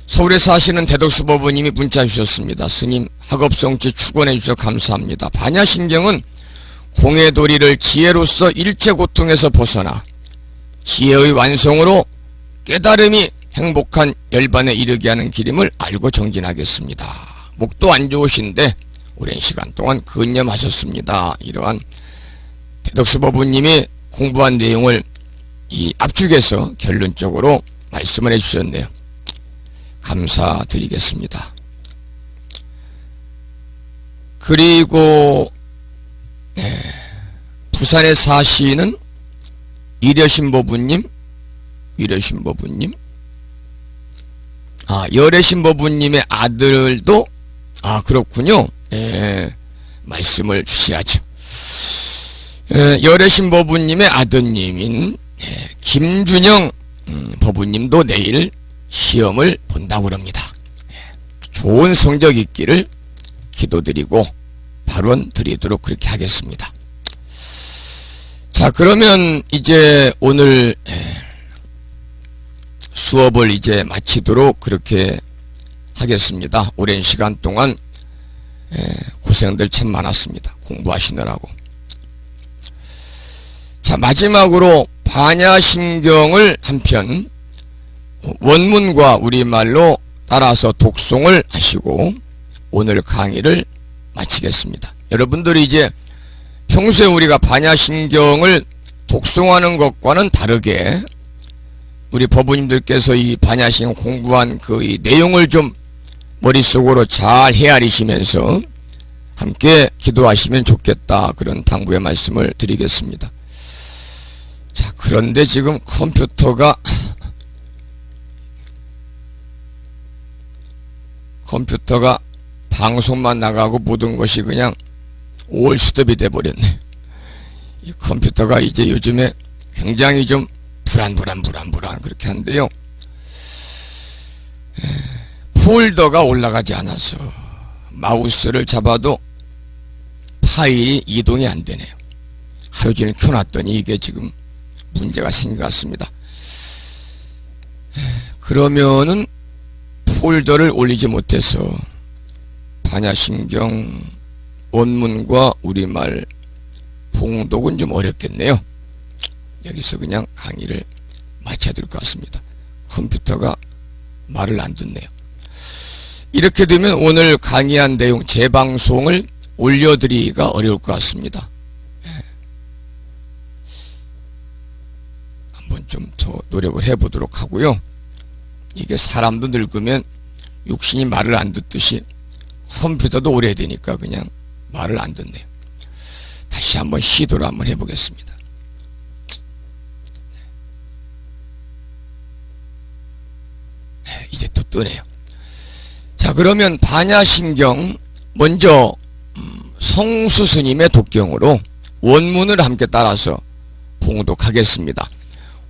서울에 사시는 대덕수 법부님이 문자 주셨습니다. 스님 학업성취 축원해 주셔서 감사합니다. 반야심경은 공해도리를 지혜로서 일체 고통에서 벗어나 지혜의 완성으로 깨달음이 행복한 열반에 이르게 하는 길임을 알고 정진하겠습니다. 목도 안 좋으신데 오랜 시간 동안 근념하셨습니다. 이러한 대덕수 법부님이 공부한 내용을 이 압축해서 결론적으로 말씀을 해주셨네요. 감사드리겠습니다. 그리고 부산에 사시는 이려신 법부님, 열애신 법부님의 아들도 그렇군요. 말씀을 주셔야죠. 열애신 법부님의 아드님인 김준영 법부님도 내일 시험을 본다고 합니다. 좋은 성적 있기를 기도드리고 발언 드리도록 그렇게 하겠습니다. 자, 그러면 이제 오늘 수업을 이제 마치도록 그렇게 하겠습니다. 오랜 시간 동안 고생들 참 많았습니다. 공부하시느라고. 자, 마지막으로 반야심경을 한편 원문과 우리말로 따라서 독송을 하시고 오늘 강의를 마치겠습니다. 여러분들이 이제 평소에 우리가 반야심경을 독송하는 것과는 다르게 우리 법부님들께서 이 반야심경 공부한 그 이 내용을 좀 머릿속으로 잘 헤아리시면서 함께 기도하시면 좋겠다, 그런 당부의 말씀을 드리겠습니다. 자, 그런데 지금 컴퓨터가 방송만 나가고 모든 것이 그냥 올 스톱이 돼버렸네. 이 컴퓨터가 이제 요즘에 굉장히 좀 불안 그렇게 한데요. 폴더가 올라가지 않아서 마우스를 잡아도 파일이 이동이 안 되네요. 하루 종일 켜놨더니 이게 지금 문제가 생긴 것 같습니다. 그러면은 폴더를 올리지 못해서 반야심경 원문과 우리말 봉독은 좀 어렵겠네요. 여기서 그냥 강의를 마쳐야 될 것 같습니다. 컴퓨터가 말을 안 듣네요. 이렇게 되면 오늘 강의한 내용 재방송을 올려드리기가 어려울 것 같습니다. 한번 좀 더 노력을 해보도록 하고요. 이게 사람도 늙으면 육신이 말을 안 듣듯이 컴퓨터도 오래되니까 그냥 말을 안 듣네요. 다시 한번 시도를 한번 해보겠습니다. 이제 또 뜨네요. 자, 그러면 반야심경 먼저 성수스님의 독경으로 원문을 함께 따라서 봉독하겠습니다.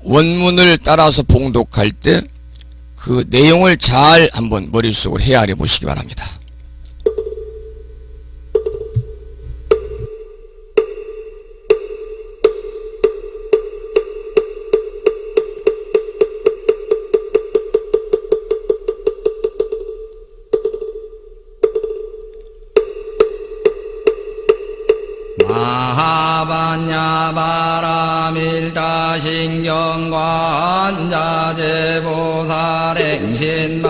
원문을 따라서 봉독할 때 그 내용을 잘 한번 머릿속으로 헤아려 보시기 바랍니다. 아하반야 바라밀다신경관자제보살행신